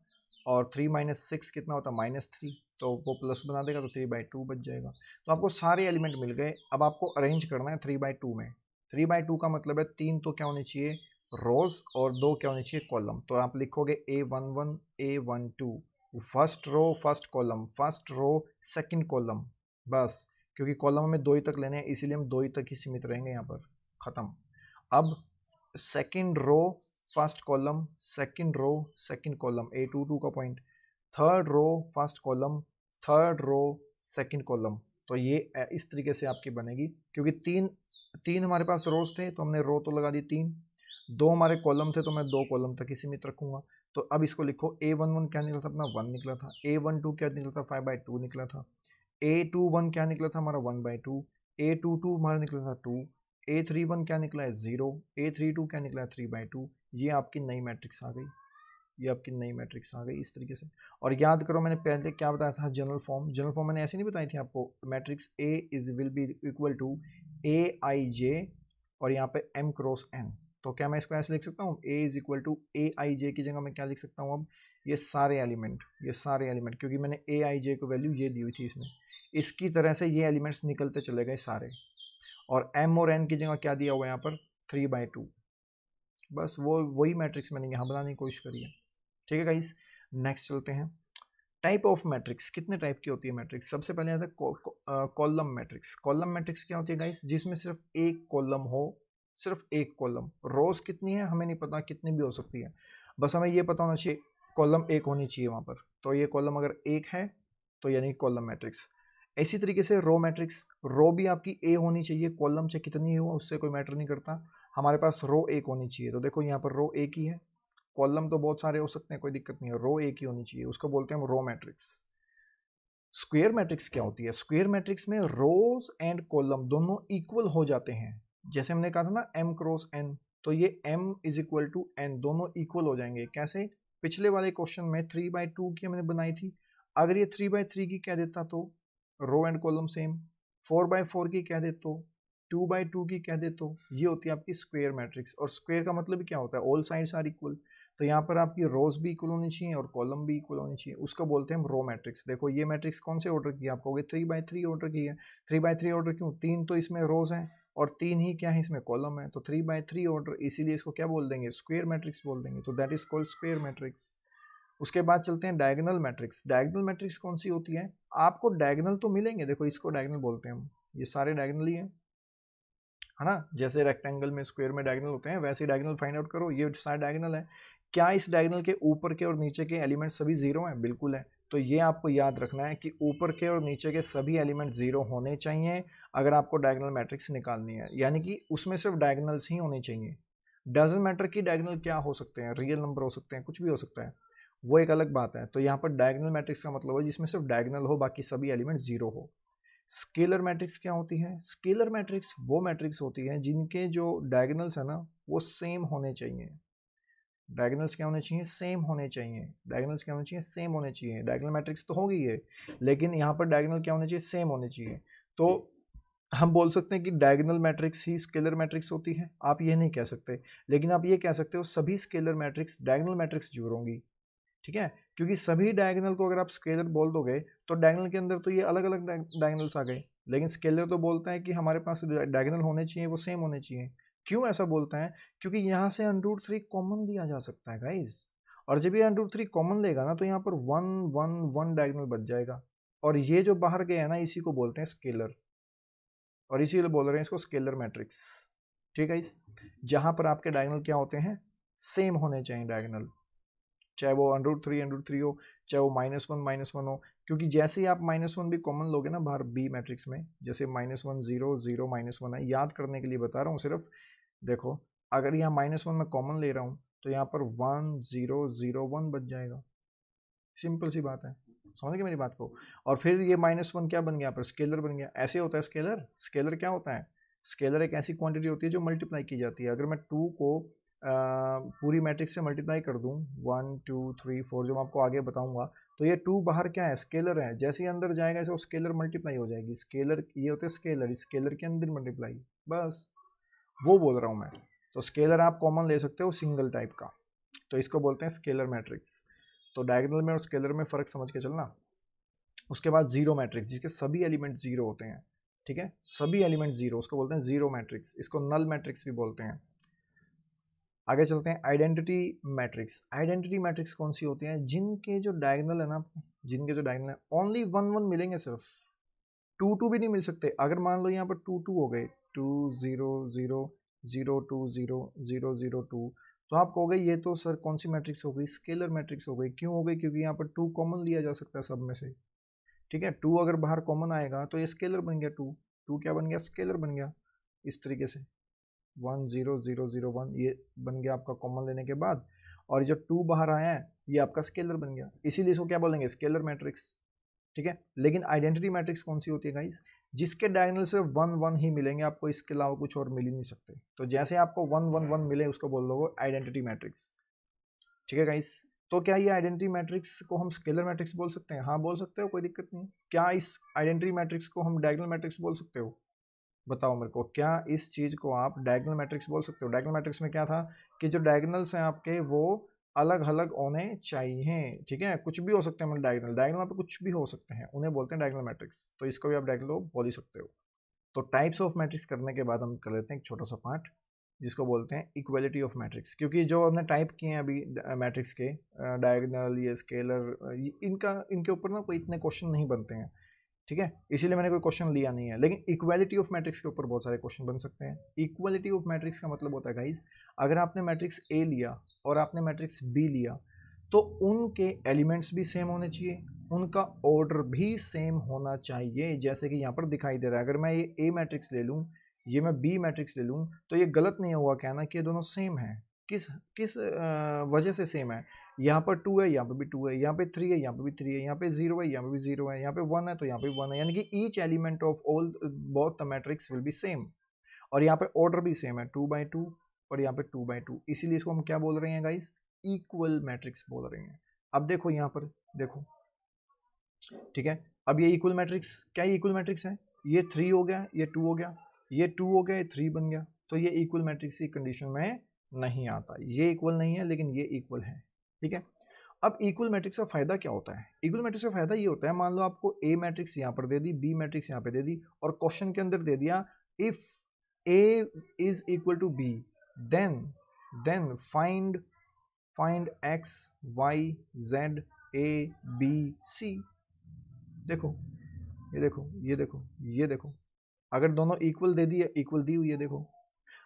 A: और 3 माइनस 6 कितना होता है -3, तो वो प्लस बना देगा, तो 3/2 बच जाएगा। तो आपको सारे एलिमेंट मिल गए। अब आपको अरेंज करना है 3/2 में। 3/2 का मतलब है 3 तो क्या होने चाहिए रोज और 2 क्या होने चाहिए कॉलम। तो आप लिखोगे A11 A12, first row first column, first row second column, बस। क्योंकि कॉलम में 2 ही तक लेने हैं, इसीलिए हम 2 ही तक ही सीमित रहेंगे यहाँ पर, खत्म। अब second row first column, second row second column, A22 का point. Third row first column, third row second column. तो ये इस तरीके से आपकी बनेगी, क्योंकि तीन तीन हमारे पास रोज थे तो हमने रो तो लगा दी 3, 2 हमारे कॉलम थे तो मैं 2 कॉलम तक ही सीमित रखूंगा। तो अब इसको लिखो, A11 क्या निकला था अपना 1 निकला था, A12 क्या निकला था 5/2 निकला था, A21 क्या निकला था हमारा 1/2, A22 हमारा निकला था 2, A31 क्या निकला है 0, A32 क्या निकला है 3/2। ये आपकी नई मैट्रिक्स आ गई, ये आपकी नई मैट्रिक्स आ गई इस तरीके से। और याद करो मैंने पहले क्या बताया था, जनरल फॉर्म मैंने ऐसे नहीं बताई थी आपको, matrix A is will be equal to AIJ और यहाँ पे M क्रॉस N। तो क्या मैं इसको ऐसे लिख सकता हूँ, A is equal to AIJ की जगह मैं क्या लिख सकता हूँ अब, ये सारे एलिमेंट, क्योंकि मैंने AIJ को वैल्यू ये दी हुई थी इसने, इसकी तरह से ये एलिमेंट्स निकलते चले गए सारे। और M और N की जगह क्या दिया हुआ है यहाँ पर 3/2, बस वो वही मैट्रिक्स मैंने यहाँ बनाने की कोशिश करी है, ठीक है गाइस। नेक्स्ट चलते हैं, टाइप ऑफ मैट्रिक्स, कितने टाइप की होती है मैट्रिक्स। सबसे पहले आता है कॉलम मैट्रिक्स। कॉलम मैट्रिक्स क्या होती है गाइस, जिसमें सिर्फ एक कॉलम हो, सिर्फ एक कॉलम। रोज कितनी है हमें नहीं पता, कितनी भी हो सकती है, बस हमें ये पता होना चाहिए कॉलम एक होनी चाहिए वहाँ पर। तो ये कॉलम अगर एक है तो यानी कॉलम मैट्रिक्स। इसी तरीके से रो मैट्रिक्स, रो भी आपकी ए होनी चाहिए, कॉलम चाहे कितनी हो उससे कोई मैटर नहीं करता, हमारे पास रो एक होनी चाहिए। तो देखो यहाँ पर रो एक ही है, कॉलम तो बहुत सारे हो सकते हैं, कोई दिक्कत नहीं है, रो एक ही होनी चाहिए, उसको बोलते हैं हम रो मैट्रिक्स। स्क्वायर मैट्रिक्स क्या होती है? स्क्वायर मैट्रिक्स में रोज एंड कॉलम दोनों इक्वल हो जाते हैं। जैसे हमने कहा था ना m क्रॉस n, तो ये m is equal to n, दोनों इक्वल हो जाएंगे। कैसे? पिछले वाले क्वेश्चन में 3/2 की हमने बनाई थी, अगर ये 3/3 की कह देता तो रो एंड कॉलम सेम, 4/4 की कह दे तो, 2/2 की कह दे तो, ये होती है आपकी स्क्वायर मैट्रिक्स। और स्क्वायर का मतलब क्या होता है? ऑल साइड्स आर इक्वल, तो यहाँ पर आपकी रोज भी इक्वल होनी चाहिए और कॉलम भी इक्वल होनी चाहिए, उसको बोलते हैं हम रो मैट्रिक्स। देखो ये मैट्रिक्स कौन से ऑर्डर की है? आप कहोगे 3/3 ऑर्डर की है। 3/3 ऑर्डर क्यों? 3 तो इसमें रोज हैं और 3 ही क्या है इसमें कॉलम है, तो 3/3 ऑर्डर, इसीलिए इसको क्या बोल देंगे? स्क्वायर मैट्रिक्स बोल देंगे, तो that is called square matrix. उसके बाद चलते हैं डायगोनल मैट्रिक्स। डायगोनल मैट्रिक्स कौन सी होती है? आपको डायगोनल तो मिलेंगे, देखो इसको डायगोनल बोलते हैं हम, ये सारे डायगोनल ही है ना। जैसे रेक्टेंगल में स्क्वायर में डायगोनल होते हैं, वैसे डायगोनल फाइंड आउट करो, ये सारे डायगोनल है। क्या इस डायगोनल के ऊपर के और नीचे के एलिमेंट सभी जीरो हैं? बिल्कुल है। तो ये आपको याद रखना है कि ऊपर के और नीचे के सभी एलिमेंट जीरो होने चाहिए अगर आपको डायगोनल मैट्रिक्स निकालनी है, यानी कि उसमें सिर्फ डायगोनल्स ही होने चाहिए। डजंट मैटर कि डायगोनल क्या हो सकते हैं, रियल नंबर हो सकते हैं, कुछ भी हो सकता है, वो एक अलग बात है। तो यहाँ पर डायगोनल मैट्रिक्स का मतलब है जिसमें सिर्फ डायगोनल हो, बाकी सभी एलिमेंट जीरो हो। स्केलर मैट्रिक्स क्या होती है? स्केलर मैट्रिक्स वो मैट्रिक्स होती है जिनके जो डायगोनल्स है ना वो सेम होने चाहिए। डायगोनल्स क्या होने चाहिए? सेम होने चाहिए। डायगोनल्स क्या होने चाहिए? सेम होने चाहिए। डायगोनल मैट्रिक्स तो होगी ये, लेकिन यहाँ पर डायगोनल क्या होने चाहिए? सेम होने चाहिए। तो हम बोल सकते हैं कि डायगोनल मैट्रिक्स ही स्केलर मैट्रिक्स होती है, आप ये नहीं कह सकते, लेकिन आप ये कह सकते हो सभी स्केलर मैट्रिक्स डायगोनल मैट्रिक्स जरूर होंगी, ठीक है। क्योंकि सभी डायगोनल को अगर आप स्केलर बोल दोगे तो डायगोनल के अंदर तो ये अलग अलग डायगोनल्स आ गए, लेकिन स्केलर तो बोलता है कि हमारे पास डायगोनल होने चाहिए, वो सेम होने चाहिए। क्यों ऐसा बोलता है? क्योंकि यहाँ से √3 कॉमन लिया जा सकता है गाइज, और जब ये √3 कॉमन लेगा ना तो यहाँ पर 1 डायगोनल बच जाएगा, और ये जो बाहर गया है ना इसी को बोलते हैं स्केलर, और इसीलिए बोल रहे हैं इसको स्केलर मैट्रिक्स, ठीक है। इस जहां पर आपके डायगोनल क्या होते हैं? सेम होने चाहिए डायगोनल, चाहे वो √3 हो, चाहे वो -1 हो, क्योंकि जैसे ही आप -1 भी कॉमन लोगे ना बाहर बी मैट्रिक्स में, जैसे -1 0 0 -1 है, याद करने के लिए बता रहा हूँ सिर्फ। देखो अगर यहाँ -1 में कॉमन ले रहा हूँ तो यहाँ पर 1 0 0 1 बच जाएगा, सिंपल सी बात है, समझ गए मेरी बात को। और फिर ये -1 क्या बन गया? यहाँ पर स्केलर बन गया। ऐसे होता है स्केलर। स्केलर क्या होता है? स्केलर एक ऐसी क्वांटिटी होती है जो मल्टीप्लाई की जाती है। अगर मैं 2 को पूरी मैट्रिक्स से मल्टीप्लाई कर दूं, 1 2 3 4, जो मैं आपको आगे बताऊंगा, तो ये 2 बाहर क्या है? स्केलर है। जैसे ही अंदर जाएगा ऐसे वो स्केलर मल्टीप्लाई हो जाएगी। स्केलर ये होते हैं स्केलर, स्केलर के अंदर मल्टीप्लाई, बस वो बोल रहा हूँ मैं। तो स्केलर आप कॉमन ले सकते हो सिंगल टाइप का, तो इसको बोलते हैं स्केलर मैट्रिक्स। तो डायगोनल में और स्केलर में फ़र्क समझ के चलना। उसके बाद जीरो मैट्रिक्स, जिसके सभी एलिमेंट जीरो होते हैं, ठीक है, सभी एलिमेंट जीरो, उसको बोलते हैं जीरो मैट्रिक्स, इसको नल मैट्रिक्स भी बोलते हैं। आगे चलते हैं आइडेंटिटी मैट्रिक्स। आइडेंटिटी मैट्रिक्स कौन सी होती है? जिनके जो डायगोनल है ना, जिनके जो डायगोनल है ओनली 1 1 मिलेंगे, सिर्फ 2 2 भी नहीं मिल सकते। अगर मान लो यहाँ पर 2 2 हो गए, 2 0 0 0 2 0 0 0 2, तो आप कहोगे ये तो सर कौन सी मैट्रिक्स हो गई? स्केलर मैट्रिक्स हो गई। क्यों हो गई? क्योंकि यहाँ पर 2 कॉमन लिया जा सकता है सब में से, ठीक है। 2 अगर बाहर कॉमन आएगा तो ये स्केलर बन गया, 2 2 क्या बन गया? स्केलर बन गया। इस तरीके से 1 0 0 0 1 ये बन गया आपका कॉमन लेने के बाद, और जो 2 बाहर आया है ये आपका स्केलर बन गया, इसीलिए इसको क्या बोलेंगे? स्केलर मैट्रिक्स, ठीक है। लेकिन आइडेंटिटी मैट्रिक्स कौन सी होती है गाइस? जिसके डायगोनल से 1 1 ही मिलेंगे आपको, इसके अलावा कुछ और मिल ही नहीं सकते। तो जैसे आपको 1 1 1 मिले उसको बोल दो आइडेंटिटी मैट्रिक्स, ठीक है गाइस। तो क्या ये आइडेंटिटी मैट्रिक्स को हम स्केलर मैट्रिक्स बोल सकते हैं? हाँ बोल सकते हो, कोई दिक्कत नहीं। क्या इस आइडेंटिटी मैट्रिक्स को हम डायगोनल मैट्रिक्स बोल सकते हो? बताओ मेरे को, क्या इस चीज को आप डायगोनल मैट्रिक्स बोल सकते हो? डायगोनल मैट्रिक्स में क्या था कि जो डायगोनल्स हैं आपके वो अलग अलग होने चाहिए, ठीक है। कुछ भी हो सकते हैं, मतलब डायगोनल डायगोनल पे कुछ भी हो सकते हैं, उन्हें बोलते हैं डायगोनल मैट्रिक्स। तो इसको भी आप डायगोनल बोल ही सकते हो। तो टाइप्स ऑफ मैट्रिक्स करने के बाद हम कर लेते हैं एक छोटा सा पार्ट जिसको बोलते हैं इक्वालिटी ऑफ मैट्रिक्स। क्योंकि जो हमने टाइप किए हैं अभी मैट्रिक्स के, डायगोनल, ये स्केलर, इनका इनके ऊपर ना कोई इतने क्वेश्चन नहीं बनते हैं, ठीक है, इसीलिए मैंने कोई क्वेश्चन लिया नहीं है। लेकिन इक्वालिटी ऑफ मैट्रिक्स के ऊपर बहुत सारे क्वेश्चन बन सकते हैं। इक्वालिटी ऑफ मैट्रिक्स का मतलब होता है गाइस, अगर आपने मैट्रिक्स ए लिया और आपने मैट्रिक्स बी लिया तो उनके एलिमेंट्स भी सेम होने चाहिए, उनका ऑर्डर भी सेम होना चाहिए। जैसे कि यहाँ पर दिखाई दे रहा है, अगर मैं ये ए मैट्रिक्स ले लूँ, ये मैं बी मैट्रिक्स ले लूँ, तो ये गलत नहीं होगा कहना कि ये दोनों सेम हैं, किस किस वजह से सेम है? यहाँ पर 2 है, यहाँ पे भी 2 है, यहाँ पे 3 है, यहाँ पे भी 3 है, यहाँ पे 0 है, यहाँ पे भी 0 है, यहाँ पे 1 है तो यहाँ पे 1 है, यानी कि each element of all both the matrix will B same. और यहाँ पे ऑर्डर भी सेम है, 2/2 और यहाँ पे 2/2, इसीलिए इसको हम क्या बोल रहे हैं गाइस? इक्वल मैट्रिक्स बोल रहे हैं। अब देखो यहाँ पर, देखो ठीक है, अब ये इक्वल मैट्रिक्स, क्या ये इक्वल मैट्रिक्स है? ये 3 हो गया, ये 2 हो गया, ये 2 हो गया, ये 3 बन गया, तो ये इक्वल मैट्रिक्स की कंडीशन में नहीं आता, ये इक्वल नहीं है लेकिन ये इक्वल है। ठीक है, अब इक्वल मैट्रिक्स का फायदा क्या होता है? इक्वल मैट्रिक्स का फायदा ये होता है, मान लो आपको ए मैट्रिक्स यहाँ पर दे दी, बी मैट्रिक्स यहाँ पे दे दी, और क्वेश्चन के अंदर दे दिया if A is equal to B then find X Y Z A B C. देखो ये देखो, ये देखो, ये देखो, अगर दोनों इक्वल दे दी है, इक्वल दी हुई है, देखो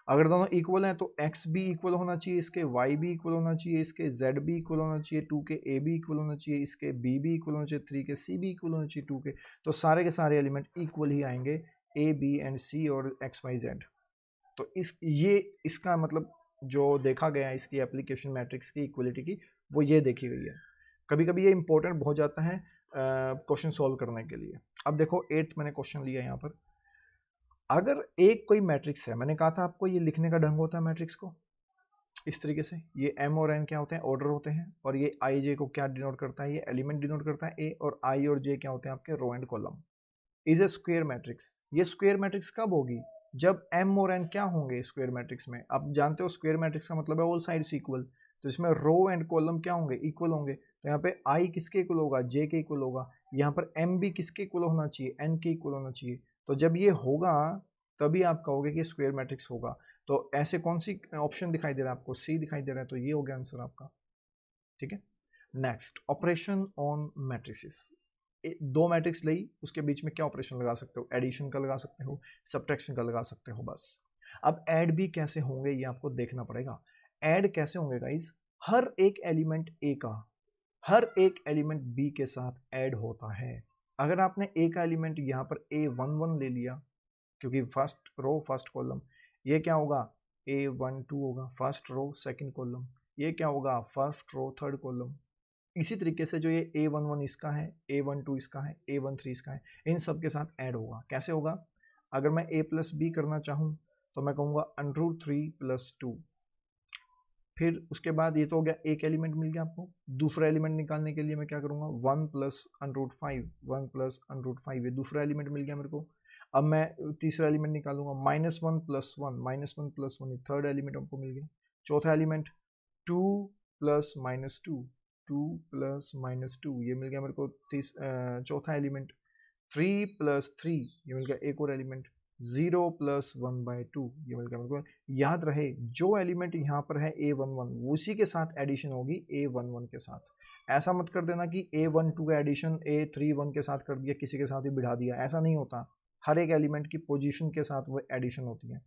A: अगर दोनों इक्वल हैं तो x भी इक्वल होना चाहिए इसके, y भी इक्वल होना चाहिए इसके, z भी इक्वल होना चाहिए 2 के, a भी इक्वल होना चाहिए इसके, b भी इक्वल होना चाहिए 3 के, c भी इक्वल होना चाहिए 2 के, तो सारे के सारे एलिमेंट इक्वल ही आएंगे a b एंड c और x y z। तो ये इसका मतलब जो देखा गया है इसकी एप्लीकेशन मैट्रिक्स की इक्वलिटी की, वो ये देखी गई है। कभी कभी ये इंपॉर्टेंट बहुत जाता है क्वेश्चन सॉल्व करने के लिए। अब देखो 8th मैंने क्वेश्चन लिया यहाँ पर, अगर एक कोई मैट्रिक्स है, मैंने कहा था आपको ये लिखने का ढंग होता है मैट्रिक्स को इस तरीके से, ये m और n क्या होते हैं? ऑर्डर होते हैं, और ये i j को क्या डिनोट करता है? ये एलिमेंट डिनोट करता है a, और i और j क्या होते हैं आपके? Row and column. Is a square matrix. ये स्क्वायर मैट्रिक्स कब होगी? जब m और n क्या होंगे स्क्वायर मैट्रिक्स में? आप जानते हो स्क्वायर मैट्रिक्स का मतलब है ऑल साइड्स इक्वल, तो इसमें रो एंड कॉलम क्या होंगे? इक्वल होंगे। तो यहाँ पे i किसके इक्वल होगा? j के इक्वल होगा। यहाँ पर m भी किसके इक्वल होना चाहिए? n के इक्वल होना चाहिए। तो जब ये होगा तभी आप कहोगे कि स्क्वायर मैट्रिक्स होगा। तो ऐसे कौन सी ऑप्शन दिखाई दे रहा है आपको? सी दिखाई दे रहा है, तो ये हो गया आंसर आपका। ठीक है, नेक्स्ट, ऑपरेशन ऑन मैट्रिसेस। दो मैट्रिक्स ली, उसके बीच में क्या ऑपरेशन लगा सकते हो? एडिशन का लगा सकते हो, सब्ट्रैक्शन का लगा सकते हो, बस। अब ऐड भी कैसे होंगे ये आपको देखना पड़ेगा। ऐड कैसे होंगे गाइस? हर एक एलिमेंट ए का हर एक एलिमेंट बी के साथ ऐड होता है। अगर आपने ए का एलिमेंट यहाँ पर A11 ले लिया, क्योंकि फर्स्ट रो फर्स्ट कॉलम, ये क्या होगा? A12 होगा, फर्स्ट रो सेकंड कॉलम। ये क्या होगा? First row third column. इसी तरीके से जो ये A11 इसका है, A12 इसका है, A13 इसका है, इन सब के साथ ऐड होगा। कैसे होगा? अगर मैं a प्लस बी करना चाहूँ तो मैं कहूँगा √3 + 2। फिर उसके बाद ये तो हो गया, एक एलिमेंट मिल गया आपको। दूसरा एलिमेंट निकालने के लिए मैं क्या करूँगा? 1 + √5, 1 + √5, ये दूसरा एलिमेंट मिल गया मेरे को। अब मैं तीसरा एलिमेंट निकालूंगा, -1 + 1, -1 + 1, थर्ड एलिमेंट हमको मिल गया। चौथा एलिमेंट 2 + -2, 2 + -2, ये मिल गया मेरे को चौथा एलिमेंट। 3 + 3, ये मिल गया एक और एलिमेंट। 0 + 1/2, ये मिल गया मेरे को। याद रहे जो एलिमेंट यहाँ पर है A11, उसी के साथ एडिशन होगी A11 के साथ। ऐसा मत कर देना कि A12 का एडिशन A31 के साथ कर दिया, किसी के साथ ही बिठा दिया, ऐसा नहीं होता। हर एक एलिमेंट की पोजीशन के साथ वो एडिशन होती है।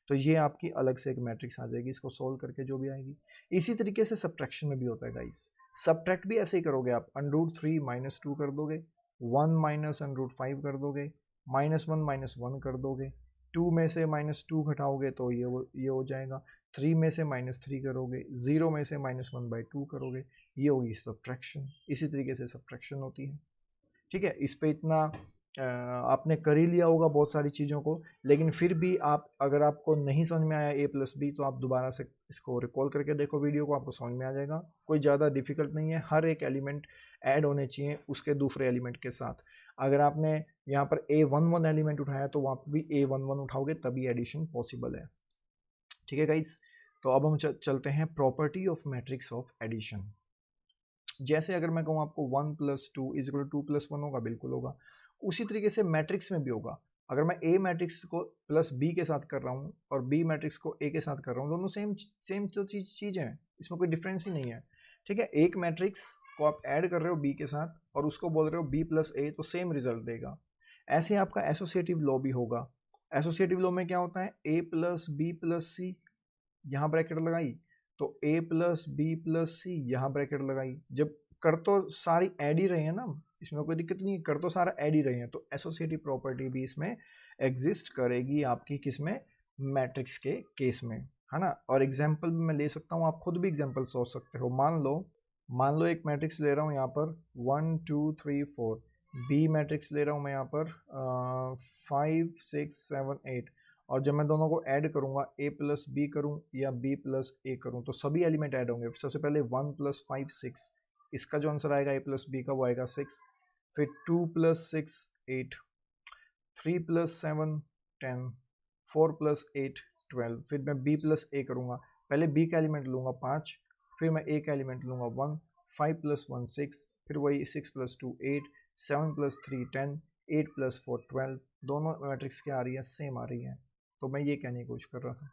A: तो ये आपकी अलग से एक मैट्रिक्स आ जाएगी, इसको सोल्व करके जो भी आएगी। इसी तरीके से सब्ट्रैक्शन में भी होता है गाइस। सब्ट्रैक्ट भी ऐसे ही करोगे आप, √3 - 2 कर दोगे, 1 - √5 कर दोगे, -1 - 1 कर दोगे, 2 में से -2 घटाओगे तो ये हो जाएगा, 3 में से -3 करोगे, 0 में से -1/2 करोगे, ये होगी सब्ट्रैक्शन। इसी तरीके से सब्ट्रैक्शन होती है। ठीक है, इस पे इतना आपने कर ही लिया होगा बहुत सारी चीज़ों को, लेकिन फिर भी आप, अगर आपको नहीं समझ में आया a + b, तो आप दोबारा से इसको रिकॉल करके देखो वीडियो को, आपको समझ में आ जाएगा। कोई ज़्यादा डिफिकल्ट नहीं है, हर एक एलिमेंट ऐड होने चाहिए उसके दूसरे एलिमेंट के साथ। अगर आपने यहाँ पर A11 एलिमेंट उठाया तो वहाँ पर भी A11 उठाओगे तभी एडिशन पॉसिबल है। ठीक है गाइस, तो अब हम चलते हैं property of matrix of addition. जैसे अगर मैं कहूँ आपको 1 + 2 = 2 + 1 होगा, बिल्कुल होगा। उसी तरीके से मैट्रिक्स में भी होगा। अगर मैं ए मैट्रिक्स को प्लस बी के साथ कर रहा हूँ और बी मैट्रिक्स को ए के साथ कर रहा हूँ, दोनों सेम तो चीज़ है, इसमें कोई डिफरेंस ही नहीं है। ठीक है, एक मैट्रिक्स को आप ऐड कर रहे हो बी के साथ और उसको बोल रहे हो b + a, तो सेम रिजल्ट देगा। ऐसे आपका एसोसिएटिव लॉ भी होगा। एसोसिएटिव लॉ में क्या होता है? a + b + c, यहाँ ब्रैकेट लगाई, तो a + b + c, यहाँ ब्रैकेट लगाई। जब कर तो सारी ऐड ही रहे हैं ना, इसमें कोई दिक्कत नहीं है, कर तो सारा ऐड ही रहे हैं, तो एसोसिएटिव प्रॉपर्टी भी इसमें एग्जिस्ट करेगी आपकी, किसमें? मैट्रिक्स के केस में। है ना। और एग्जाम्पल भी मैं ले सकता हूँ, आप खुद भी एग्जाम्पल सोच सकते हो। मान लो एक मैट्रिक्स ले रहा हूँ यहाँ पर 1 2 3 4, बी मैट्रिक्स ले रहा हूँ मैं यहाँ पर 5 6 7 8, और जब मैं दोनों को ऐड करूँगा ए प्लस बी करूँ या बी प्लस ए करूँ तो सभी एलिमेंट ऐड होंगे। सबसे पहले 1 प्लस 5 6, इसका जो आंसर आएगा ए प्लस बी का वो आएगा 6। फिर 2 प्लस 6 8, 3 प्लस 7 10, 4 प्लस 8 12। फिर मैं b प्लस ए करूँगा, पहले b का एलिमेंट लूँगा 5, फिर मैं a का एलिमेंट लूँगा 1, 5 प्लस 1 6, फिर वही 6 प्लस 2 8, 7 प्लस 3 10, 8 प्लस 4 12। दोनों मैट्रिक्स क्या आ रही है, सेम आ रही है। तो मैं ये कहने की कोशिश कर रहा था।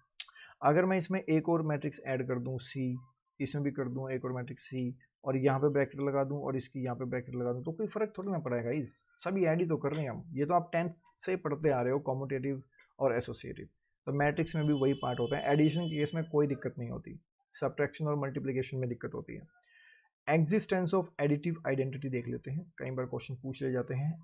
A: अगर मैं इसमें एक और मैट्रिक्स ऐड कर दूँ सी, इसमें भी कर दूँ एक और मैट्रिक्स सी, और यहाँ पे ब्रैकेट लगा दूँ और इसकी यहाँ पे ब्रैकेट लगा दूँ, तो कोई फर्क थोड़ी ना पड़ेगा। इस सभी ऐड ही तो कर रहे हैं हम, ये तो आप 10th से पढ़ते आ रहे हो, कॉम्यूटेटिव और एसोसिएटिव। तो मैट्रिक्स में भी वही पार्ट होता है। एडिशन के केस में कोई दिक्कत नहीं होती, सब्ट्रैक्शन और मल्टीप्लिकेशन में दिक्कत होती है। एग्जिस्टेंस ऑफ एडिटिव आइडेंटिटी देख लेते हैं, कई बार क्वेश्चन पूछ ले जाते हैं।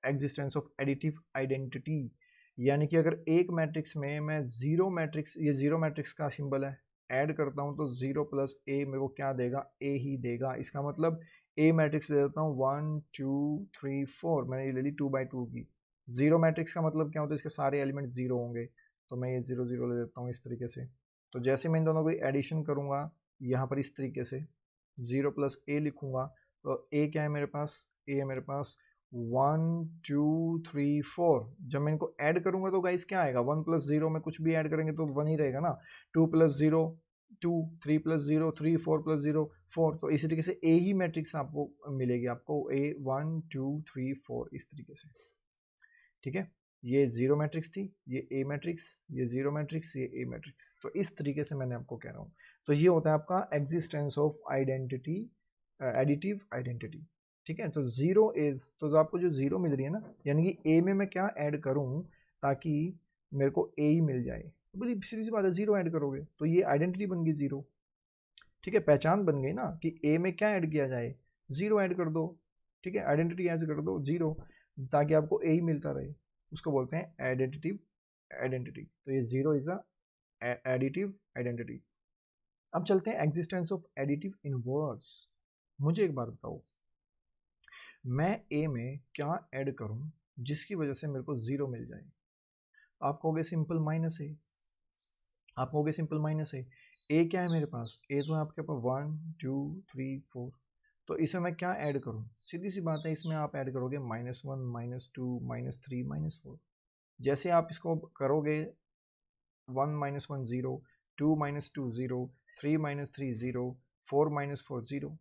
A: एग्जिस्टेंस ऑफ एडिटिव आइडेंटिटी यानी कि अगर एक मैट्रिक्स में मैं जीरो मैट्रिक्स, ये जीरो मैट्रिक्स का सिंबल है, ऐड करता हूं तो 0 प्लस ए मेरे को क्या देगा, ए ही देगा। इसका मतलब ए मैट्रिक्स ले लेता हूँ 1 2 3 4, मैंने ये ले ली 2/2 की। जीरो मैट्रिक्स का मतलब क्या होता है, इसके सारे एलिमेंट जीरो होंगे, तो मैं ये 0 0 ले लेता हूँ इस तरीके से। तो जैसे मैं इन दोनों को एडिशन करूँगा यहाँ पर इस तरीके से 0 प्लस ए लिखूंगा, तो ए क्या है मेरे पास, ए है मेरे पास 1 2 3 4। जब मैं इनको ऐड करूंगा तो गाइस क्या आएगा, 1 प्लस 0 में कुछ भी ऐड करेंगे तो 1 ही रहेगा ना। 2 प्लस 0 2, 3 प्लस 0 3, 4 प्लस 0 4। तो इसी तरीके से ए ही मैट्रिक्स आपको मिलेगी, आपको ए 1 2 3 4 इस तरीके से। ठीक है, ये जीरो मैट्रिक्स थी, ये ए मैट्रिक्स, ये जीरो मैट्रिक्स, ये ए मैट्रिक्स। तो इस तरीके से मैंने आपको कह रहा हूँ। तो ये होता है आपका existence of identity, additive identity. ठीक है, तो जीरो इज, तो आपको जो जीरो मिल रही है ना, यानी कि ए में मैं क्या ऐड करूँ ताकि मेरे को ए ही मिल जाए, तो बड़ी सीधी सी बात है, जीरो ऐड करोगे तो ये आइडेंटिटी बन गई जीरो। ठीक है, पहचान बन गई ना कि ए में क्या ऐड किया जाए, जीरो ऐड कर दो। ठीक है, आइडेंटिटी ऐसे कर दो जीरो, ताकि आपको ए ही मिलता रहे, उसको बोलते हैं एडिटिव आइडेंटिटी। तो ये zero is a additive identity. अब चलते हैं एग्जिस्टेंस ऑफ एडिटिव इनवर्स। मुझे एक बात बताओ, मैं ए में क्या ऐड करूं जिसकी वजह से मेरे को जीरो मिल जाए। आप कहोगे सिंपल माइनस ए, आप कहोगे सिंपल माइनस ए क्या है मेरे पास, ए तो है आपके पास 1 2 3 4। तो इसमें मैं क्या ऐड करूं, सीधी सी बात है, इसमें आप ऐड करोगे -1 -2 -3 -4। जैसे आप इसको करोगे 1 -1 0, 2 -2 0, 3 -3 0, 4 -4 0,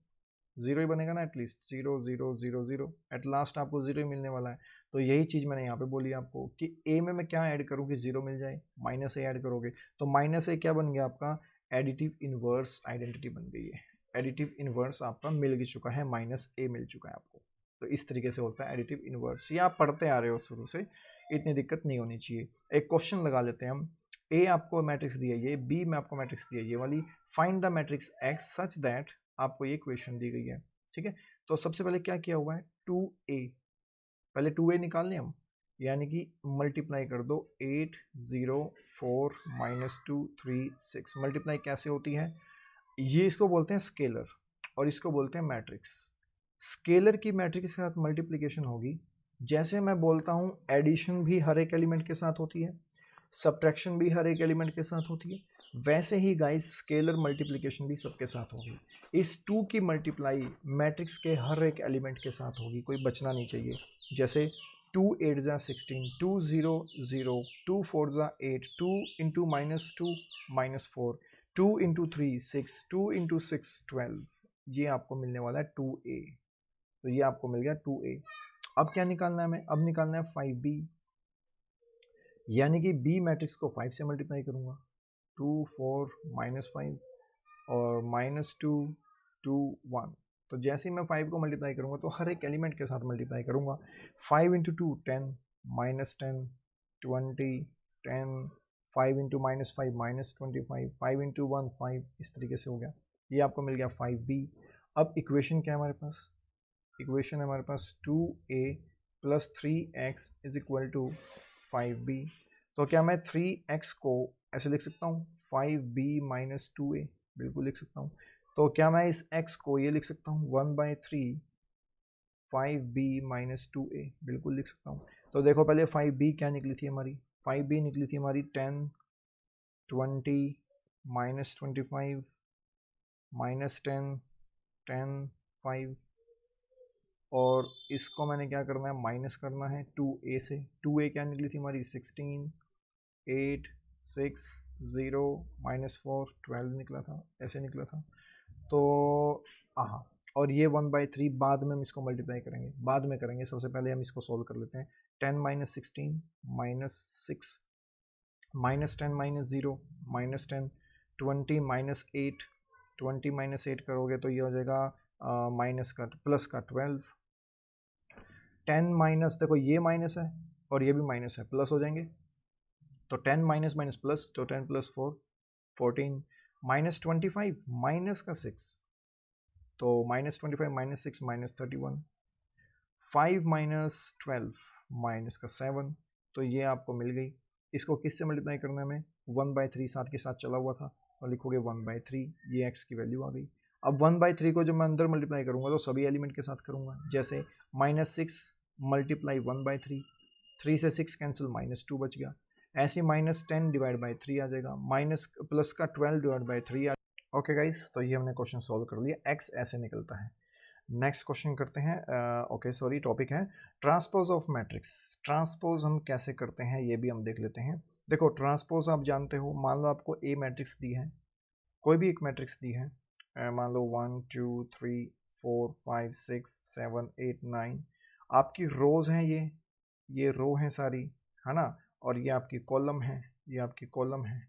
A: जीरो ही बनेगा ना, एटलीस्ट 0 0 0 0, एट लास्ट आपको जीरो ही मिलने वाला है। तो यही चीज़ मैंने यहाँ पे बोली आपको कि ए में मैं क्या ऐड करूँ कि जीरो मिल जाए, माइनस ए ऐड करोगे तो माइनस ए क्या बन गया आपका, एडिटिव इनवर्स आइडेंटिटी बन गई है। एडिटिव इनवर्स आपका मिल चुका है, माइनस ए मिल चुका है आपको। तो इस तरीके से होता है एडिटिव इनवर्स, ये आप पढ़ते आ रहे हो शुरू से, इतनी दिक्कत नहीं होनी चाहिए। एक क्वेश्चन लगा लेते हैं हम, ए आपको मैट्रिक्स दिया ये, बी में आपको मैट्रिक्स दिया ये वाली, find the matrix x such that, आपको ये क्वेश्चन दी गई है। ठीक है, तो सबसे पहले क्या किया हुआ है 2a, पहले 2a निकाल लें हम, यानी कि मल्टीप्लाई कर दो 8 0 4 -2 3 6। मल्टीप्लाई कैसे होती है, ये इसको बोलते हैं स्केलर और इसको बोलते हैं मैट्रिक्स। स्केलर की मैट्रिक्स के साथ मल्टीप्लिकेशन होगी, जैसे मैं बोलता हूँ एडिशन भी हर एक एलिमेंट के साथ होती है, सब्ट्रैक्शन भी हर एक एलिमेंट के साथ होती है, वैसे ही गाइस स्केलर मल्टीप्लिकेशन भी सबके साथ होगी। इस 2 की मल्टीप्लाई मैट्रिक्स के हर एक एलिमेंट के साथ होगी, कोई बचना नहीं चाहिए। जैसे 2 8 जा 16, 2 0 0, 2 4 जा 8, 2 इंटू -2 -4, 2 इंटू 3 6, 2 इंटू 6 12। ये आपको मिलने वाला है 2a। तो ये आपको मिल गया 2a। अब क्या निकालना है हमें, अब निकालना है 5b, यानी कि b मैट्रिक्स को 5 से मल्टीप्लाई करूंगा, 2 4 -5 और -2 2 1। तो जैसे ही मैं 5 को मल्टीप्लाई करूंगा तो हर एक एलिमेंट के साथ मल्टीप्लाई करूंगा। 5 इंटू 2 10, -10 20 10, 5 इंटू -5 -25, 5 इंटू 1 5, इस तरीके से हो गया। ये आपको मिल गया 5b। अब इक्वेशन क्या है हमारे पास, इक्वेशन है हमारे पास 2a plus 3x is equal to 5b। तो क्या मैं 3x को ऐसे लिख सकता हूँ 5b-2a, बिल्कुल लिख सकता हूँ। तो क्या मैं इस x को ये लिख सकता हूँ 1/3 5b-2a, बिल्कुल लिख सकता हूँ। तो देखो पहले 5b क्या निकली थी हमारी, 5b निकली थी हमारी 10, 20, -25, -10, 10, 5, और इसको मैंने क्या करना है, माइनस करना है 2a से। 2a क्या निकली थी हमारी 16, 8, 6, 0, -4, 12 निकला था, ऐसे निकला था। तो हाँ, और ये 1/3 बाद में हम इसको मल्टीप्लाई करेंगे, बाद में करेंगे, सबसे पहले हम इसको सोल्व कर लेते हैं। 10 - 16 -6, -10 -0 -10, 20 -8, 20 -8 करोगे तो ये हो जाएगा माइनस का प्लस का 12। 10 माइनस, देखो ये माइनस है और ये भी माइनस है, प्लस हो जाएंगे। तो 10 माइनस माइनस प्लस, तो 10 + 4 14, -25 माइनस का 6, तो -25 - 6 -31, 5 - 12 माइनस का 7, तो ये आपको मिल गई। इसको किससे मल्टीप्लाई करना है हमें, 1/3 साथ के साथ चला हुआ था, तो लिखोगे 1/3, ये x की वैल्यू आ गई। अब 1/3 को जब मैं अंदर मल्टीप्लाई करूंगा तो सभी एलिमेंट के साथ करूंगा, जैसे -6 × 1/3, 3 से 6 कैंसिल, -2 बच गया। ऐसे -10 / 3 आ जाएगा, माइनस प्लस का 12 / 3 आ। ओके गाइस, तो ये हमने क्वेश्चन सॉल्व कर लिया, x ऐसे निकलता है। नेक्स्ट क्वेश्चन करते हैं। ओके सॉरी, टॉपिक है ट्रांसपोज ऑफ मैट्रिक्स। ट्रांसपोज हम कैसे करते हैं ये भी हम देख लेते हैं। देखो ट्रांसपोज आप जानते हो, मान लो आपको ए मैट्रिक्स दी है, कोई भी एक मैट्रिक्स दी है, मान लो 1 2 3 4 5 6 7 8 9, आपकी रोज हैं, ये रो हैं सारी, है ना, और ये आपकी कॉलम है, ये आपकी कॉलम है।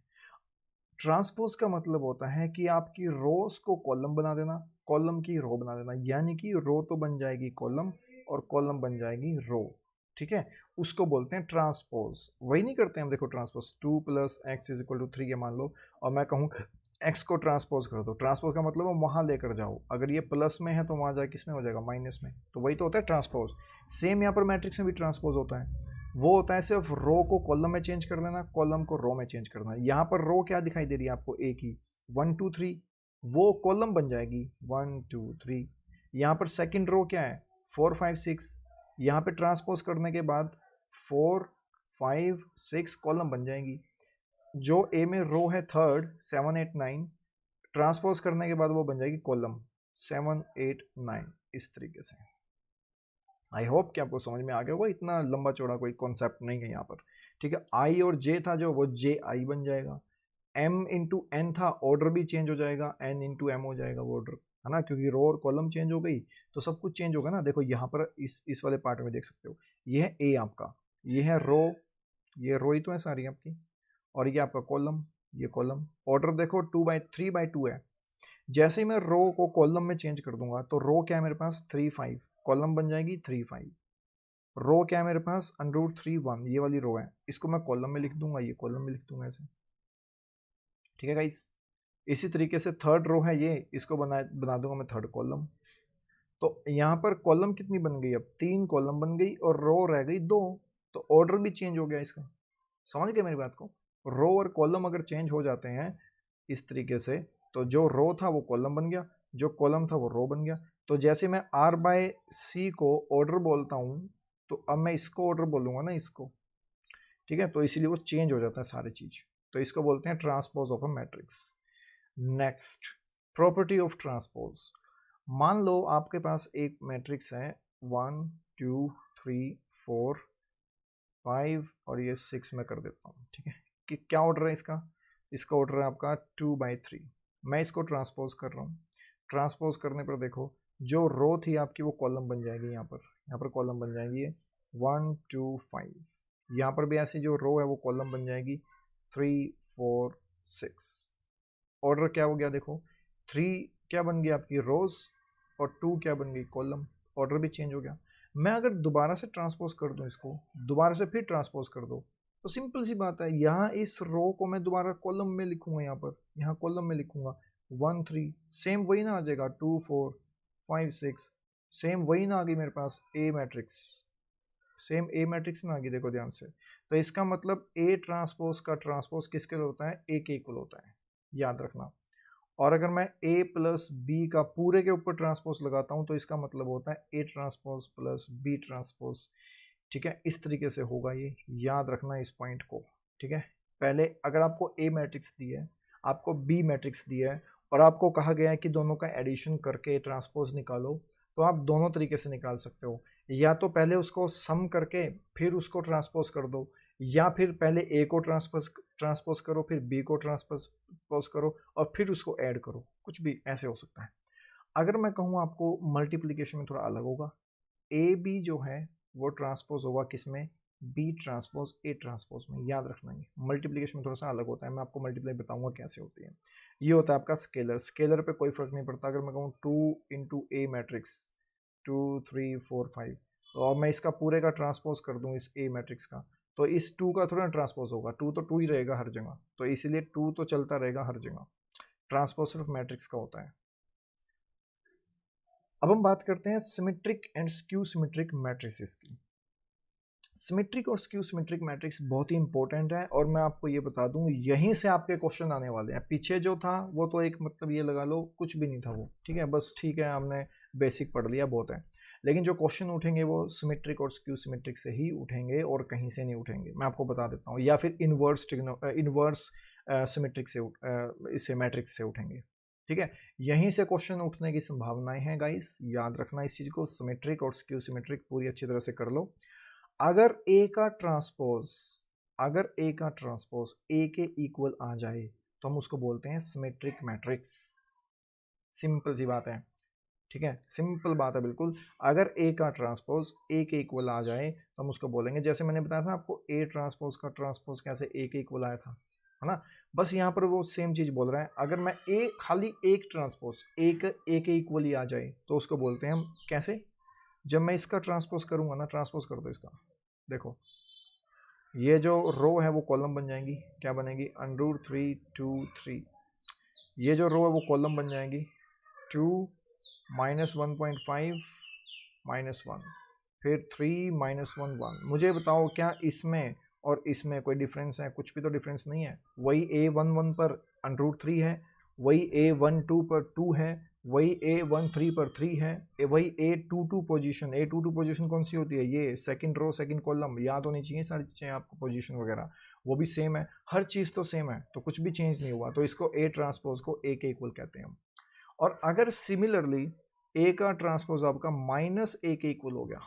A: ट्रांसपोज का मतलब होता है कि आपकी रोज को कॉलम बना देना, कॉलम की रो बना देना, यानी कि रो तो बन जाएगी कॉलम और कॉलम बन जाएगी रो, ठीक है, उसको बोलते हैं ट्रांसपोज। वही नहीं करते हम, देखो ट्रांसपोज 2 + x = 3 है मान लो, और मैं कहूँ x को ट्रांसपोज कर दो। ट्रांसपोज का मतलब वहां लेकर जाओ, अगर ये प्लस में है तो वहां जाके किस में हो जाएगा, माइनस में, तो वही तो होता है ट्रांसपोज। सेम यहाँ पर मैट्रिक्स में भी ट्रांसपोज होता है, वो होता है सिर्फ रो को कॉलम में चेंज कर देना, कॉलम को रो में चेंज करना। यहाँ पर रो क्या दिखाई दे रही है आपको, ए की 1 2 3, वो कॉलम बन जाएगी 1 2 3। यहाँ पर सेकंड रो क्या है 4 5 6, यहाँ पे ट्रांसपोज करने के बाद 4 5 6 कॉलम बन जाएंगी। जो ए में रो है थर्ड 7 8 9, ट्रांसपोज करने के बाद वो बन जाएगी कॉलम 7 8 9, इस तरीके से। आई होप कि आपको समझ में आ गया होगा, इतना लंबा चौड़ा कोई कॉन्सेप्ट नहीं है यहाँ पर, ठीक है। आई और जे था जो, वो जे आई बन जाएगा। m × n था, ऑर्डर भी चेंज हो जाएगा, n × m हो जाएगा वो ऑर्डर, है ना, क्योंकि रो और कॉलम चेंज हो गई तो सब कुछ चेंज होगा ना। देखो यहाँ पर इस वाले पार्ट में देख सकते हो, ये है ए आपका, ये है रो, ये रो ही तो है सारी आपकी, और ये आपका कॉलम, ये कॉलम। ऑर्डर देखो 3/2 है। जैसे ही मैं रो को कॉलम में चेंज कर दूंगा तो रो क्या है मेरे पास 3 5, कॉलम बन जाएगी 3 5। रो क्या है मेरे पास √3 1, ये वाली रो है, इसको मैं कॉलम में लिख दूंगा, ये कॉलम में लिख दूंगा ऐसे, ठीक है गाइस। इसी तरीके से थर्ड रो है ये, इसको बना दूंगा मैं थर्ड कॉलम। तो यहाँ पर कॉलम कितनी बन गई, अब 3 कॉलम बन गई और रो रह गई 2, तो ऑर्डर भी चेंज हो गया इसका। समझ गए मेरी बात को, रो और कॉलम अगर चेंज हो जाते हैं इस तरीके से, तो जो रो था वो कॉलम बन गया, जो कॉलम था वो रो बन गया। तो जैसे मैं R/C को ऑर्डर बोलता हूँ, तो अब मैं इसको ऑर्डर बोलूंगा ना, इसको, ठीक है, तो इसीलिए वो चेंज हो जाता है सारी चीज, तो इसको बोलते हैं transpose of a matrix. Next, property of transpose. मान लो आपके पास एक मैट्रिक्स है 1 2 3 4 5 और ये 6 में कर देता हूँ, ठीक है, कि क्या ऑर्डर है इसका, इसका ऑर्डर है आपका 2/3। मैं इसको ट्रांसपोज कर रहा हूँ, ट्रांसपोज करने पर देखो जो रो थी आपकी वो कॉलम बन जाएगी, यहाँ पर कॉलम बन जाएगी ये 1 2 5, यहाँ पर भी ऐसी जो रो है वो कॉलम बन जाएगी 3 4 6। ऑर्डर क्या हो गया देखो, 3 क्या बन गई आपकी रोज और 2 क्या बन गई कॉलम, ऑर्डर भी चेंज हो गया। मैं अगर दोबारा से ट्रांसपोज कर दूं इसको, दोबारा से फिर ट्रांसपोज कर दो, तो सिंपल सी बात है, यहाँ इस रो को मैं दोबारा कॉलम में लिखूंगा, यहाँ पर यहाँ कॉलम में लिखूंगा 1 3, सेम वही ना आ जाएगा 2 4 5 6, सेम वही ना आ गई मेरे पास ए मैट्रिक्स, सेम ए मैट्रिक्स ना आ गई, देखो ध्यान से। तो इसका मतलब ए ट्रांसपोज का ट्रांसपोज किसके लिए होता है, ए के इक्वल होता है, याद रखना। और अगर मैं ए प्लस बी का पूरे के ऊपर ट्रांसपोज लगाता हूं तो इसका मतलब होता है A transpose plus B transpose. ठीक है, इस तरीके से होगा ये, याद रखना इस पॉइंट को। ठीक है, पहले अगर आपको ए मैट्रिक्स दी है, आपको बी मैट्रिक्स दिया है, और आपको कहा गया है कि दोनों का एडिशन करके ट्रांसपोज निकालो, तो आप दोनों तरीके से निकाल सकते हो। या तो पहले उसको सम करके फिर उसको ट्रांसपोज कर दो, या फिर पहले ए को ट्रांसपोज करो, फिर बी को ट्रांसपोज करो, और फिर उसको ऐड करो, कुछ भी ऐसे हो सकता है। अगर मैं कहूँ आपको मल्टीप्लीकेशन में थोड़ा अलग होगा, ए बी जो है वो ट्रांसपोज होगा किसमें, बी ट्रांसपोज ए ट्रांसपोज में, याद रखना। ये मल्टीप्लीकेशन में थोड़ा सा अलग होता है, मैं आपको मल्टीप्लाई बताऊंगा कैसे होती है। ये होता है आपका स्केलर, स्केलर पे कोई फर्क नहीं पड़ता। अगर मैं कहूँ 2 × ए मैट्रिक्स 2 3 4 5, और मैं इसका पूरे का ट्रांसपोज कर दूं इस ए मैट्रिक्स का, तो इस 2 का थोड़ा ट्रांसपोज होगा, 2 तो 2 ही रहेगा हर जगह, तो इसीलिए 2 तो चलता रहेगा हर जगह। ट्रांसपोज सिर्फ मैट्रिक्स का होता है। अब हम बात करते हैं symmetric and skew symmetric matrices की। सिमेट्रिक और स्क्यू सिमेट्रिक मैट्रिक्स बहुत ही इंपॉर्टेंट है, और मैं आपको ये बता दूं यहीं से आपके क्वेश्चन आने वाले हैं। पीछे जो था वो तो एक मतलब ये लगा लो कुछ भी नहीं था वो, ठीक है, बस ठीक है हमने बेसिक पढ़ लिया, बहुत है। लेकिन जो क्वेश्चन उठेंगे वो सिमेट्रिक और स्क्यू सिमेट्रिक से ही उठेंगे, और कहीं से नहीं उठेंगे, मैं आपको बता देता हूँ। या फिर इनवर्स सिमेट्रिक से इससे मैट्रिक्स से उठेंगे। ठीक है, यहीं से क्वेश्चन उठने की संभावनाएं हैं गाइस, याद रखना इस चीज को। सिमेट्रिक और स्क्यू सिमेट्रिक पूरी अच्छी तरह से कर लो। अगर ए का ट्रांसपोज ए के इक्वल आ जाए तो हम उसको बोलते हैं सिमेट्रिक मैट्रिक्स। सिंपल सी बात है, ठीक है, सिंपल बात है बिल्कुल। अगर ए का ट्रांसपोज ए के इक्वल आ जाए तो हम उसको बोलेंगे, जैसे मैंने बताया था आपको ए ट्रांसपोज का ट्रांसपोज कैसे ए के इक्वल आया था, है ना। बस यहाँ पर वो सेम चीज बोल रहा है। अगर मैं खाली एक ट्रांसपोज ए के इक्वल ही आ जाए तो उसको बोलते हैं हम कैसे, जब मैं इसका ट्रांसपोज करूंगा ना, ट्रांसपोज कर दो इसका, देखो ये जो रो है वो कॉलम बन जाएंगी, क्या बनेगी, √3 2 3। ये जो रो है वो कॉलम बन जाएंगी 2 -1.5 -1, फिर 3 -1 1। मुझे बताओ क्या इसमें और इसमें कोई डिफरेंस है, कुछ भी तो डिफरेंस नहीं है। वही A11 पर √3 है, वही A12 पर 2 है, वही A13 पर 3 है, वही A22 पोजीशन कौन सी होती है, ये सेकंड रो सेकंड कॉलम, याद होनी चाहिए सारी चीज़ें आपको, पोजीशन वगैरह वो भी सेम है, हर चीज़ तो सेम है, तो कुछ भी चेंज नहीं हुआ, तो इसको ए ट्रांसपोज को ए के इक्वल कहते हैं हम। और अगर सिमिलरली ए का ट्रांसपोज आपका -a के इक्वल हो गया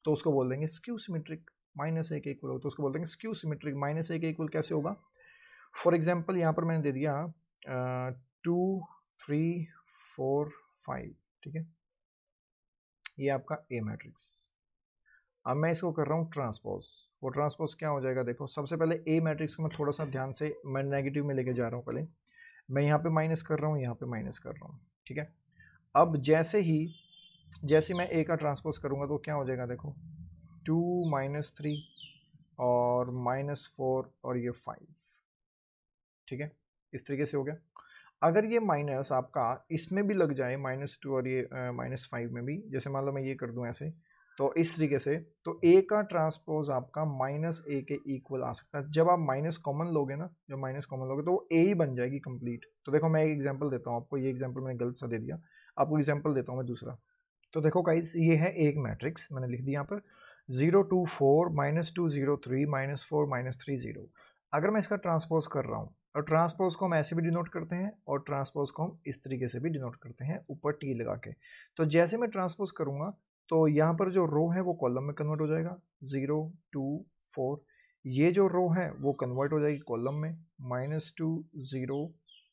A: तो उसको बोल देंगे स्क्यू सिमेट्रिक। -a के इक्वल हो तो उसको बोल देंगे स्क्यू सिमेट्रिक। -a के इक्वल कैसे होगा, फॉर एग्जाम्पल यहाँ पर मैंने दे दिया 2 3 4 5, ठीक है, ये आपका ए मैट्रिक्स। अब मैं इसको कर रहा हूँ ट्रांसपोज, वो ट्रांसपोज क्या हो जाएगा, देखो सबसे पहले ए मैट्रिक्स को मैं थोड़ा सा ध्यान से मैं नेगेटिव में लेके जा रहा हूँ। पहले मैं यहाँ पे माइनस कर रहा हूँ, यहाँ पे माइनस कर रहा हूँ, ठीक है। अब जैसे मैं ए का ट्रांसपोज करूँगा तो क्या हो जाएगा, देखो 2 -3 और -4 और ये 5, ठीक है, इस तरीके से हो गया। अगर ये माइनस आपका इसमें भी लग जाए -2 और ये -5 में भी, जैसे मान लो मैं ये कर दूं ऐसे, तो इस तरीके से, तो ए का ट्रांसपोज आपका -a के इक्वल आ सकता है। जब आप माइनस कॉमन लोगे ना, जब माइनस कॉमन लोगे तो वो ए ही बन जाएगी कंप्लीट। तो देखो मैं एक एग्जांपल देता हूँ आपको, ये एग्जांपल मैंने गलत सा दे दिया, आपको एग्जांपल देता हूँ मैं दूसरा। तो देखो गाइस ये है एक मैट्रिक्स, मैंने लिख दिया यहाँ पर 0 2 4 -2 0 3 -4 -3 0। अगर मैं इसका ट्रांसपोज कर रहा हूँ, और ट्रांसपोज को हम ऐसे भी डिनोट करते हैं और ट्रांसपोज को हम इस तरीके से भी डिनोट करते हैं, ऊपर टी लगा के। तो जैसे मैं ट्रांसपोज करूंगा तो यहाँ पर जो रो है वो कॉलम में कन्वर्ट हो जाएगा, 0 2 4। ये जो रो है वो कन्वर्ट हो जाएगी कॉलम में, -2 0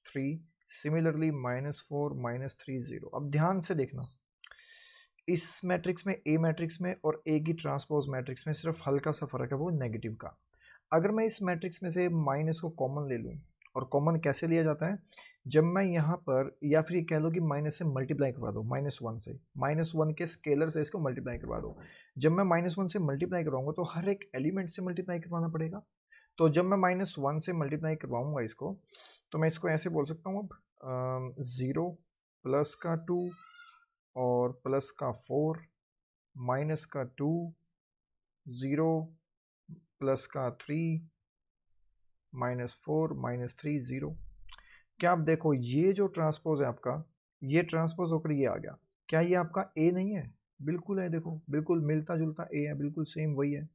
A: 3, सिमिलरली -4 -3 0। अब ध्यान से देखना, इस मैट्रिक्स में, ए मैट्रिक्स में और ए की ट्रांसपोज मैट्रिक्स में सिर्फ हल्का सा फर्क है, वो नेगेटिव का। अगर मैं इस मैट्रिक्स में से माइनस को कॉमन ले लूँ, और कॉमन कैसे लिया जाता है, जब मैं यहाँ पर, या फिर ये कह लो कि माइनस से मल्टीप्लाई करवा दो, -1 से, -1 के स्केलर से इसको मल्टीप्लाई करवा दो। जब मैं -1 से मल्टीप्लाई करवाऊंगा तो हर एक एलिमेंट से मल्टीप्लाई करवाना पड़ेगा। तो जब मैं -1 से मल्टीप्लाई करवाऊंगा इसको, तो मैं इसको ऐसे बोल सकता हूँ अब 0 प्लस का 2 और प्लस का 4 माइनस का 2 0 प्लस का 3 -4 -3 0। क्या आप देखो ये जो ट्रांसपोज है आपका, ये ट्रांसपोज होकर ये आ गया, क्या ये आपका ए नहीं है? बिल्कुल है, देखो बिल्कुल मिलता जुलता ए है, बिल्कुल सेम वही है।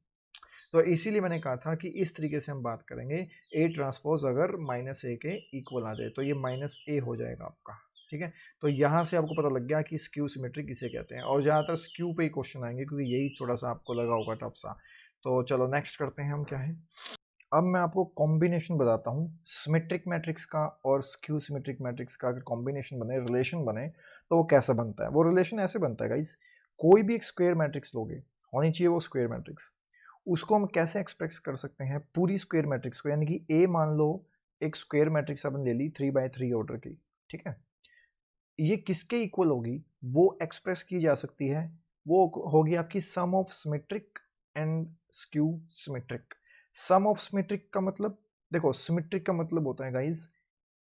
A: तो इसीलिए मैंने कहा था कि इस तरीके से हम बात करेंगे, ए ट्रांसपोज अगर -a के इक्वल आ जाए तो ये -a हो जाएगा आपका, ठीक है। तो यहाँ से आपको पता लग गया कि स्क्यू सिमेट्री किसे कहते हैं, और ज़्यादातर स्क्यू पे ही क्वेश्चन आएंगे क्योंकि यही थोड़ा सा आपको लगा होगा टफ सा। तो चलो नेक्स्ट करते हैं हम, क्या है। अब मैं आपको कॉम्बिनेशन बताता हूँ सिमेट्रिक मैट्रिक्स का और स्क्यू सिमेट्रिक मैट्रिक्स का। अगर कॉम्बिनेशन बने, रिलेशन बने, तो वो कैसा बनता है। वो रिलेशन ऐसे बनता है गाइस, कोई भी एक स्क्वायर मैट्रिक्स लोगे, होनी चाहिए वो स्क्वायर मैट्रिक्स, उसको हम कैसे एक्सप्रेस कर सकते हैं पूरी स्क्वायर मैट्रिक्स को, यानी कि ए मान लो एक स्क्वायर मैट्रिक्स अपन ले ली 3x3 ऑर्डर की, ठीक है। ये किसके इक्वल होगी, वो एक्सप्रेस की जा सकती है, वो होगी आपकी sum of symmetric and skew symmetric. Sum of symmetric का मतलब, देखो सिमेट्रिक का मतलब होता है गाइज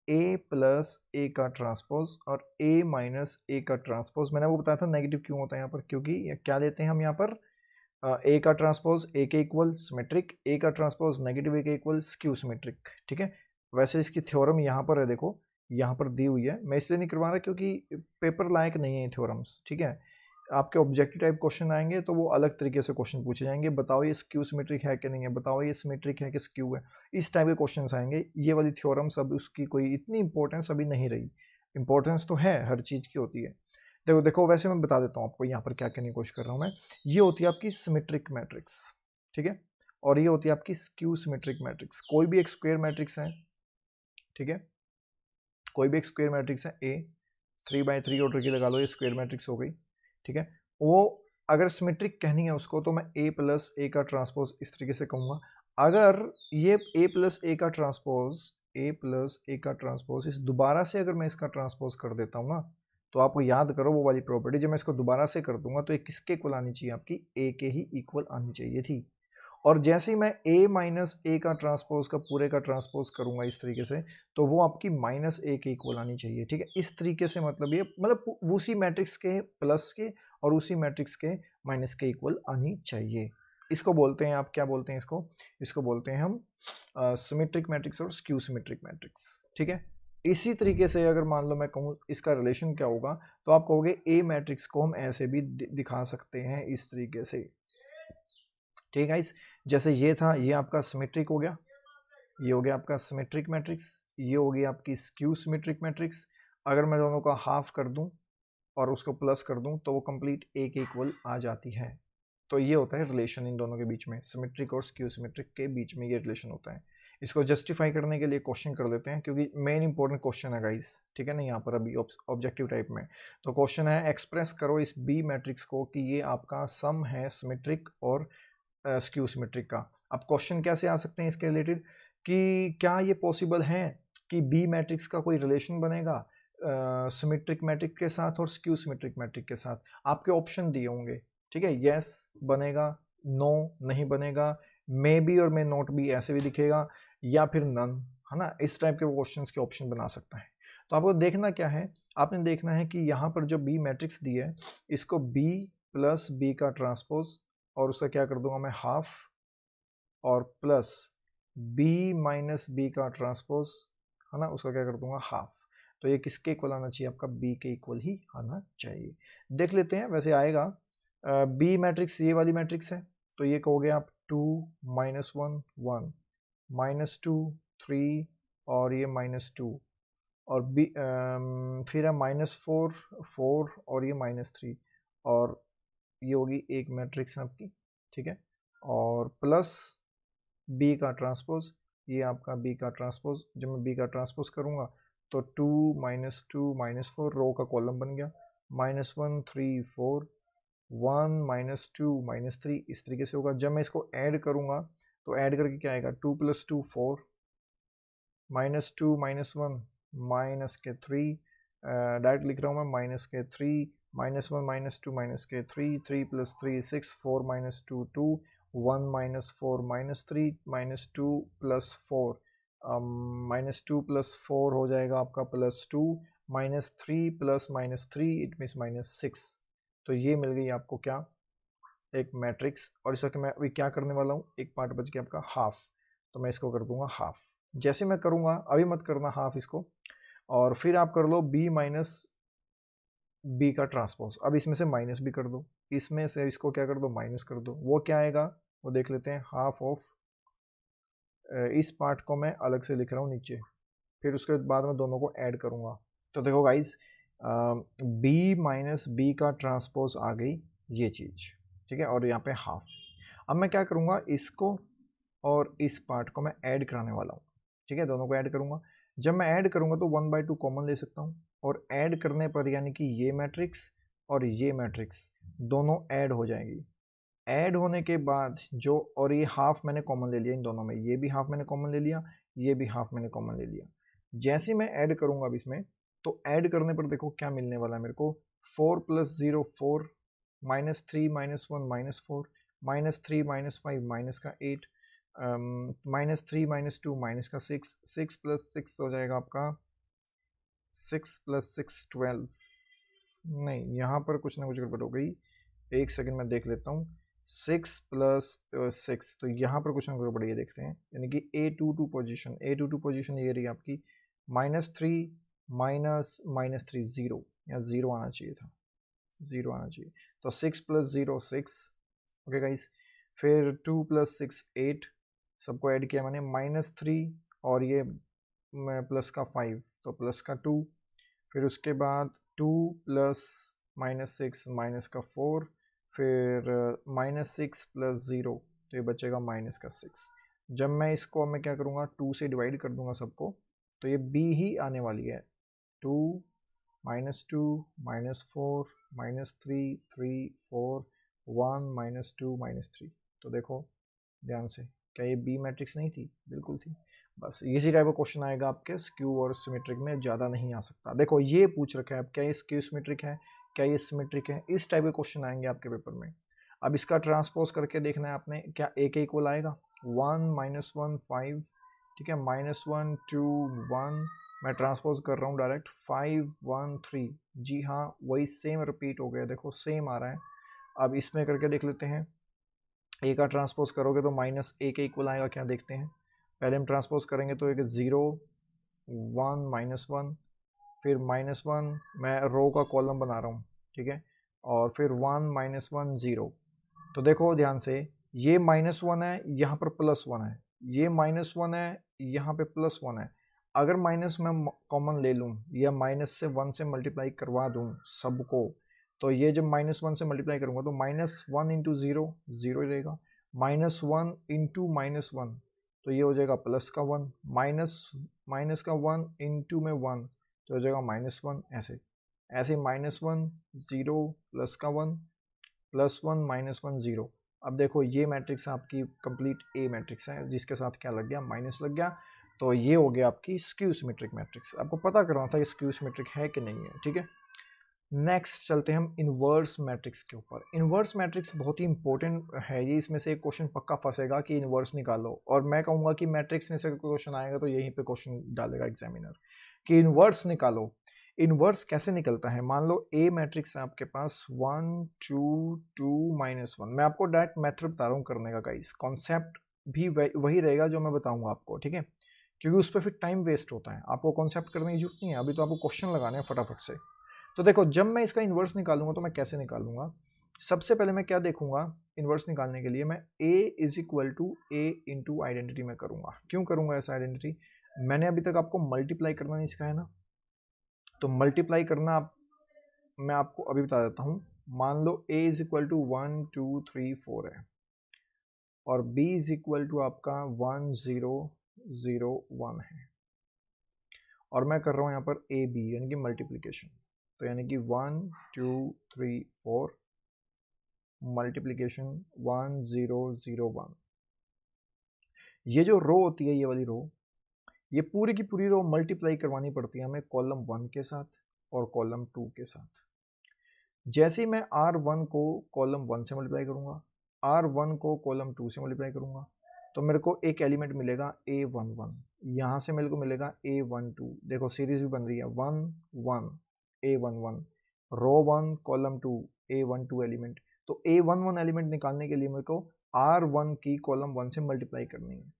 A: ए प्लस ए का ट्रांसपोज और ए माइनस ए का ट्रांसपोज। मैंने वो बताया था नेगेटिव क्यों होता है यहाँ पर, क्योंकि क्या लेते हैं हम यहाँ पर, ए का ट्रांसपोज ए के इक्वल सिमेट्रिक, ए का ट्रांसपोज नेगेटिव ए के इक्वल स्क्यू सिमेट्रिक, ठीक है। वैसे इसकी थ्योरम यहाँ पर है, देखो यहाँ पर दी हुई है, मैं इसलिए नहीं करवा रहा क्योंकि पेपर लायक नहीं है थ्योरम्स, ठीक है। आपके ऑब्जेक्टिव टाइप क्वेश्चन आएंगे तो वो अलग तरीके से क्वेश्चन पूछे जाएंगे, बताओ ये स्क्यू सिमेट्रिक है कि नहीं है, बताओ ये सिमेट्रिक है कि स्क्यू है, इस टाइप के क्वेश्चंस आएंगे। ये वाली थ्योरम्स अब उसकी कोई इतनी इंपॉर्टेंस अभी नहीं रही, इंपॉर्टेंस तो है, हर चीज़ की होती है। देखो देखो वैसे मैं बता देता हूँ आपको यहाँ पर क्या करने की कोशिश कर रहा हूँ मैं। ये होती है आपकी सिमेट्रिक मैट्रिक्स, ठीक है, और ये होती है आपकी स्क्यू सिमेट्रिक मैट्रिक्स। कोई भी एक स्क्वायर मैट्रिक्स है, ठीक है, कोई भी एक स्क्वायर मैट्रिक्स है, ए 3x3 ऑर्डर की लगा लो, ये स्क्वायर मैट्रिक्स हो गई, ठीक है। वो अगर सिमेट्रिक कहनी है उसको तो मैं ए प्लस ए का ट्रांसपोज इस तरीके से कहूँगा। अगर ये ए प्लस ए का ट्रांसपोज, ए प्लस ए का ट्रांसपोज इस दोबारा से अगर मैं इसका ट्रांसपोज कर देता हूँ ना, तो आपको याद करो वो वाली प्रॉपर्टी, जब मैं इसको दोबारा से कर दूंगा तो ये किसके इक्वल आनी चाहिए, आपकी ए के ही इक्वल आनी चाहिए थी। और जैसे ही मैं a माइनस ए का ट्रांसपोज का पूरे का ट्रांसपोज करूंगा इस तरीके से, तो वो आपकी माइनस ए के इक्वल आनी चाहिए, ठीक है। इस तरीके से मतलब ये मतलब उसी मैट्रिक्स के प्लस के और उसी मैट्रिक्स के माइनस के इक्वल आनी चाहिए। इसको बोलते हैं, आप क्या बोलते हैं इसको, इसको बोलते हैं हम सिमेट्रिक मैट्रिक्स और स्क्यू सिमेट्रिक मैट्रिक्स, ठीक है। इसी तरीके से अगर मान लो मैं कहूँ इसका रिलेशन क्या होगा, तो आप कहोगे ए मैट्रिक्स को हम ऐसे भी दिखा सकते हैं इस तरीके से, ठीक है गाइस। जैसे ये था, ये आपका सिमेट्रिक हो गया, ये हो गया आपका सिमेट्रिक मैट्रिक्स, ये हो गई आपकी स्क्यू सिमेट्रिक मैट्रिक्स। अगर मैं दोनों का हाफ कर दूं और उसको प्लस कर दूं तो वो कंप्लीट ए के इक्वल आ जाती है। तो ये होता है रिलेशन इन दोनों के बीच में, सिमेट्रिक और स्क्यू सिमेट्रिक के बीच में ये रिलेशन होता है। इसको जस्टिफाई करने के लिए क्वेश्चन कर लेते हैं, क्योंकि मेन इंपॉर्टेंट क्वेश्चन है गाइस, ठीक है ना, यहाँ पर अभी ऑब्जेक्टिव टाइप में। तो क्वेश्चन है, एक्सप्रेस करो इस बी मैट्रिक्स को कि ये आपका सम है सिमेट्रिक और स्क्यू सिमेट्रिक का। अब क्वेश्चन कैसे आ सकते हैं इसके रिलेटेड, कि क्या ये पॉसिबल है कि बी मैट्रिक्स का कोई रिलेशन बनेगा सिमेट्रिक मैट्रिक के साथ और स्क्यू सिमेट्रिक मैट्रिक के साथ। आपके ऑप्शन दिए होंगे, ठीक है, यस बनेगा, नो नहीं बनेगा, मे बी और मे नॉट बी ऐसे भी दिखेगा, या फिर नन, है ना। इस टाइप के क्वेश्चंस के ऑप्शन बना सकता है। तो आपको देखना क्या है, आपने देखना है कि यहाँ पर जो बी मैट्रिक्स दी है, इसको बी प्लस बी का ट्रांसपोज और उसका क्या कर दूंगा मैं हाफ, और प्लस बी माइनस बी का ट्रांसपोज, है ना, उसका क्या कर दूंगा हाफ। तो ये किसके इक्वल आना चाहिए, आपका बी के इक्वल ही आना चाहिए। देख लेते हैं, वैसे आएगा बी मैट्रिक्स ये वाली मैट्रिक्स है, तो ये कहोगे आप 2 -1 1 -2 3 और ये -2, और बी फिर है -4 4 और ये -3, और ये होगी एक मैट्रिक्स आपकी, ठीक है, और प्लस बी का ट्रांसपोज, ये आपका बी का ट्रांसपोज। जब मैं बी का ट्रांसपोज करूँगा तो 2 -2 -4 रो का कॉलम बन गया, -1 3 4 1 -2 -3 इस तरीके से होगा। जब मैं इसको ऐड करूँगा तो ऐड करके क्या आएगा, 2 + 2 4 -2 -1 -3, डायरेक्ट लिख रहा हूँ मैं, -3 -1 -2 -3 3 + 3 6 4 -2 2 1 -4 -3 -2 + 4 -2 + 4 हो जाएगा आपका +2 -3 + -3 इट मीन्स -6। तो ये मिल गई आपको क्या, एक मैट्रिक्स, और इसका कि मैं अभी क्या करने वाला हूँ, एक पार्ट बच गया आपका हाफ, तो मैं इसको कर दूंगा हाफ। जैसे मैं करूँगा, अभी मत करना हाफ इसको, और फिर आप कर लो बी माइनस बी का ट्रांसपोज। अब इसमें से माइनस भी कर दो, इसमें से इसको क्या कर दो, माइनस कर दो। वो क्या आएगा वो देख लेते हैं, हाफ ऑफ, इस पार्ट को मैं अलग से लिख रहा हूँ नीचे, फिर उसके बाद मैं दोनों को ऐड करूँगा। तो देखो गाइज, बी माइनस बी का ट्रांसपोज आ गई ये चीज़, ठीक है, और यहाँ पे हाफ। अब मैं क्या करूँगा, इसको और इस पार्ट को मैं ऐड कराने वाला हूँ, ठीक है, दोनों को ऐड करूँगा। जब मैं ऐड करूँगा तो 1/2 कॉमन ले सकता हूँ, और ऐड करने पर यानी कि ये मैट्रिक्स और ये मैट्रिक्स दोनों ऐड हो जाएंगी। ऐड होने के बाद जो, और ये हाफ मैंने कॉमन ले लिया इन दोनों में, ये भी हाफ मैंने कॉमन ले लिया, ये भी हाफ मैंने कॉमन ले लिया। जैसे मैं ऐड करूँगा अब इसमें, तो ऐड करने पर देखो क्या मिलने वाला है मेरे को, 4 + 0 4, -3 -1 -4, -3 -5 माइनस का 8, -3 -2 माइनस का 6, 6 + 6 हो जाएगा आपका 6 + 6 12। नहीं, यहाँ पर कुछ ना कुछ गड़बड़ हो गई, एक सेकंड मैं देख लेता हूँ। 6 + 6, तो यहाँ पर कुछ ना कुछ गड़बड़ है, ये देखते हैं, यानी कि A22 पोजीशन, A22 पोजीशन ये रही आपकी, -3 -3 0, या 0 आना चाहिए था, 0 आना चाहिए। तो 6 + 0 6, ओके गाइस। फिर 2 + 6 8, सबको ऐड किया मैंने, -3 और ये प्लस का 5, तो प्लस का 2। फिर उसके बाद 2 + -6 माइनस का 4, फिर -6 + 0, तो ये बचेगा माइनस का 6। जब मैं इसको, मैं क्या करूँगा, 2 से डिवाइड कर दूंगा सबको, तो ये b ही आने वाली है। 2 -2 -4 -3 3 4 1 -2 -3। तो देखो ध्यान से, क्या ये बी मैट्रिक्स नहीं थी? बिल्कुल थी। बस इसी टाइप का क्वेश्चन आएगा आपके स्क्यू और सिमेट्रिक में, ज़्यादा नहीं आ सकता। देखो ये पूछ रखा है, अब क्या ये स्क्यू सिमेट्रिक है, क्या ये सिमेट्रिक है, इस टाइप के क्वेश्चन आएंगे आपके पेपर में। अब इसका ट्रांसपोज करके देखना है आपने, क्या ए के इक्वल आएगा, 1 -1 5, ठीक है, -1 2 1, मैं ट्रांसपोज कर रहा हूँ डायरेक्ट, 5 1 3, जी हाँ वही सेम रिपीट हो गया, देखो सेम आ रहा है। अब इसमें करके देख लेते हैं, ए का ट्रांसपोज करोगे तो -a के इक्वल आएगा, क्या देखते हैं। पहले हम ट्रांसपोज करेंगे तो एक 0 1 -1, फिर -1, मैं रो का कॉलम बना रहा हूँ, ठीक है, और फिर 1 -1 0। तो देखो ध्यान से, ये -1 है, यहाँ पर +1 है, ये -1 है, यहाँ पे +1 है। अगर माइनस मैं कॉमन ले लूँ, या माइनस से 1 से मल्टीप्लाई करवा दूँ सबको, तो ये जब -1 से मल्टीप्लाई करूँगा तो -1 × 0 0 ही रहेगा, -1 × -1, तो ये हो जाएगा प्लस का 1, माइनस का 1 इंटू में 1, तो हो जाएगा -1, ऐसे ऐसे -1 0 प्लस का 1 +1 -1 0। अब देखो ये मैट्रिक्स आपकी कंप्लीट ए मैट्रिक्स है, जिसके साथ क्या लग गया, माइनस लग गया, तो ये हो गया आपकी स्क्यू सिमेट्रिक मैट्रिक्स। आपको पता करना था ये स्क्यू सिमेट्रिक है कि नहीं है, ठीक है। नेक्स्ट चलते हैं हम इन्वर्स मैट्रिक्स के ऊपर। इन्वर्स मैट्रिक्स बहुत ही इंपॉर्टेंट है, ये इसमें से एक क्वेश्चन पक्का फंसेगा कि इन्वर्स निकालो, और मैं कहूँगा कि मैट्रिक्स में से क्वेश्चन आएगा तो यहीं पे क्वेश्चन डालेगा एग्जामिनर कि इन्वर्स निकालो। इन्वर्स कैसे निकलता है, मान लो ए मैट्रिक्स है आपके पास 1 2 2 -1, मैं आपको डायरेक्ट मेथड बता रहा हूँ करने का गाइस, कॉन्सेप्ट भी वही रहेगा जो मैं बताऊंगा आपको, ठीक है, क्योंकि उस पर फिर टाइम वेस्ट होता है, आपको कॉन्सेप्ट करने की जरूरत नहीं है, अभी तो आपको क्वेश्चन लगाने हैं फटाफट से। तो देखो जब मैं इसका इन्वर्स निकालूंगा तो मैं कैसे निकालूंगा, सबसे पहले मैं क्या देखूंगा, इन्वर्स निकालने के लिए मैं a = a इंटू आइडेंटिटी में करूंगा। क्यों करूंगा ऐसा आइडेंटिटी, मैंने अभी तक आपको मल्टीप्लाई करना नहीं सिखाया ना, तो मल्टीप्लाई करना मैं आपको अभी बता देता हूँ। मान लो a = 1 2 3 4 है, और b = आपका 1 0 0 1 है, और मैं कर रहा हूँ यहाँ पर a b यानी कि मल्टीप्लीकेशन, तो यानी कि 1 2 3 4 मल्टीप्लीकेशन 1 0 0 1। ये जो रो होती है, ये वाली रो, ये पूरी की पूरी रो मल्टीप्लाई करवानी पड़ती है हमें कॉलम 1 के साथ और कॉलम 2 के साथ। जैसे ही मैं R1 को कॉलम 1 से मल्टीप्लाई करूंगा, R1 को कॉलम 2 से मल्टीप्लाई करूंगा, तो मेरे को एक एलिमेंट मिलेगा A11, यहाँ से मेरे को मिलेगा A12, देखो सीरीज भी बन रही है 1 1 A11, रो 1 कॉलम 2 A12 एलिमेंट, तो A11 एलिमेंट निकालने के लिए मेरे को R1 की कॉलम 1 से मल्टीप्लाई करनी है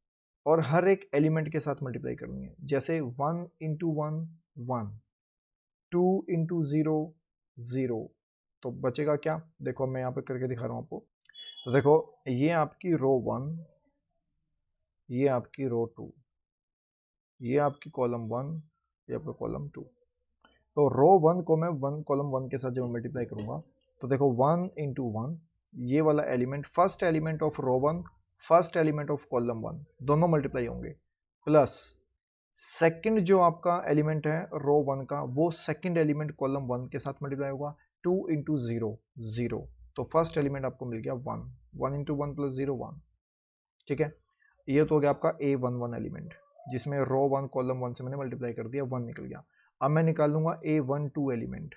A: और हर एक एलिमेंट के साथ मल्टीप्लाई करनी है। जैसे 1 इंटू 1 1, 2 इंटू 0 0, तो बचेगा क्या? देखो मैं यहाँ पे करके दिखा रहा हूँ आपको। तो देखो ये आपकी रो 1, ये आपकी रो 2, ये आपकी कॉलम 1, ये आपका कॉलम 2। तो रो 1 को मैं कॉलम 1 के साथ जब मल्टीप्लाई करूंगा तो देखो 1 इंटू 1, ये वाला element first element of row 1, first element of column 1, दोनों मल्टीप्लाई होंगे, प्लस सेकंड जो आपका एलिमेंट है रो 1 का, वो सेकंड एलिमेंट कॉलम 1 के साथ मल्टीप्लाई होगा। 2 इंटू 0 0, तो फर्स्ट एलिमेंट आपको मिल गया 1, 1 इंटू 1 प्लस 0 1। ठीक है, ये तो हो गया आपका A11 एलिमेंट, जिसमें रो 1 कॉलम 1 से मैंने मल्टीप्लाई कर दिया, 1 निकल गया। अब मैं निकाल लूंगा A12 एलिमेंट।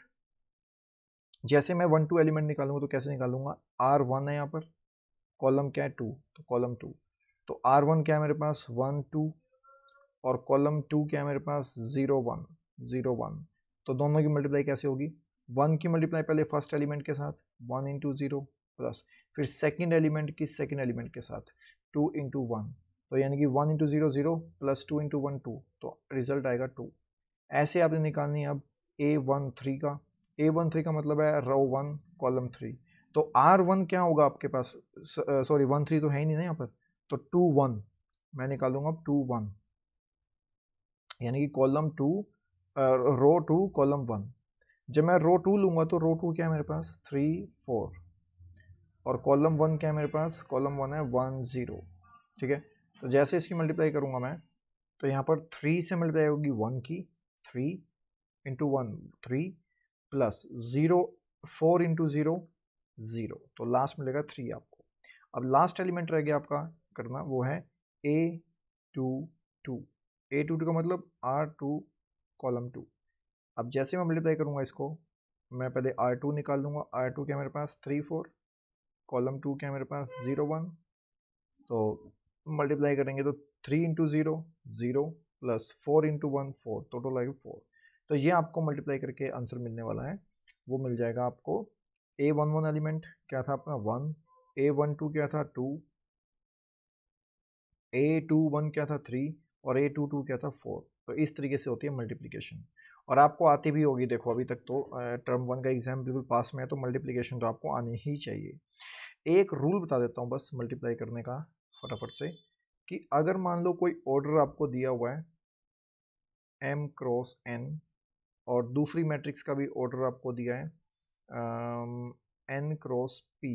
A: जैसे मैं 12 एलिमेंट निकालूंगा तो कैसे निकालूंगा? R1 है यहाँ पर, कॉलम क्या है 2, तो कॉलम 2, तो R1 क्या है मेरे पास 1 2, और कॉलम 2 क्या है मेरे पास 0 1 0 1। तो दोनों की मल्टीप्लाई कैसे होगी? 1 की मल्टीप्लाई पहले फर्स्ट एलिमेंट के साथ 1 इंटू 0, प्लस फिर सेकेंड एलिमेंट की सेकेंड एलिमेंट के साथ 2 इंटू 1, तो यानी कि 1 इंटू 0 0 प्लस 2 इंटू 1 2, तो रिजल्ट आएगा 2। ऐसे आपने निकालनी है अब A13 का। A13 का मतलब है रो 1 कॉलम 3, तो R1 क्या होगा आपके पास? सॉरी 1 3 तो है ही नहीं ना यहाँ पर, तो 2 1 मैं निकालूंगा 2 1, यानी कि कॉलम 2 रो 2 कॉलम 1। जब मैं रो 2 लूंगा तो रो 2 क्या है मेरे पास 3 4, और कॉलम 1 क्या है मेरे पास? कॉलम 1 है 1 0। ठीक है, तो जैसे इसकी मल्टीप्लाई करूंगा मैं, तो यहाँ पर 3 से मल्टीप्लाई होगी 1 की, 3 इंटू 1 3, प्लस 0 4 इंटू 0 0, तो लास्ट मिलेगा 3 आपको। अब लास्ट एलिमेंट रह गया आपका करना, वो है A22। A22 का मतलब R2 कॉलम 2। अब जैसे मैं मल्टीप्लाई करूंगा इसको, मैं पहले R2 निकाल लूंगा। R2 क्या मेरे पास 3 4, कॉलम 2 क्या मेरे पास 0 1, तो मल्टीप्लाई करेंगे तो 3 इंटू 0 0, प्लस 4 इंटू 1 4, टोटल आएगा 4। तो ये आपको मल्टीप्लाई करके आंसर मिलने वाला है, वो मिल जाएगा आपको। A11 एलिमेंट क्या था अपना 1, A12 क्या था 2, A21 क्या था 3, और A22 क्या था 4। तो इस तरीके से होती है मल्टीप्लिकेशन, और आपको आती भी होगी। देखो अभी तक तो टर्म 1 का एग्जाम बिल्कुल पास में है, तो मल्टीप्लिकेशन तो आपको आनी ही चाहिए। एक रूल बता देता हूँ बस मल्टीप्लाई करने का फटाफट से, कि अगर मान लो कोई ऑर्डर आपको दिया हुआ है m क्रॉस n, और दूसरी मैट्रिक्स का भी ऑर्डर आपको दिया है n क्रॉस p,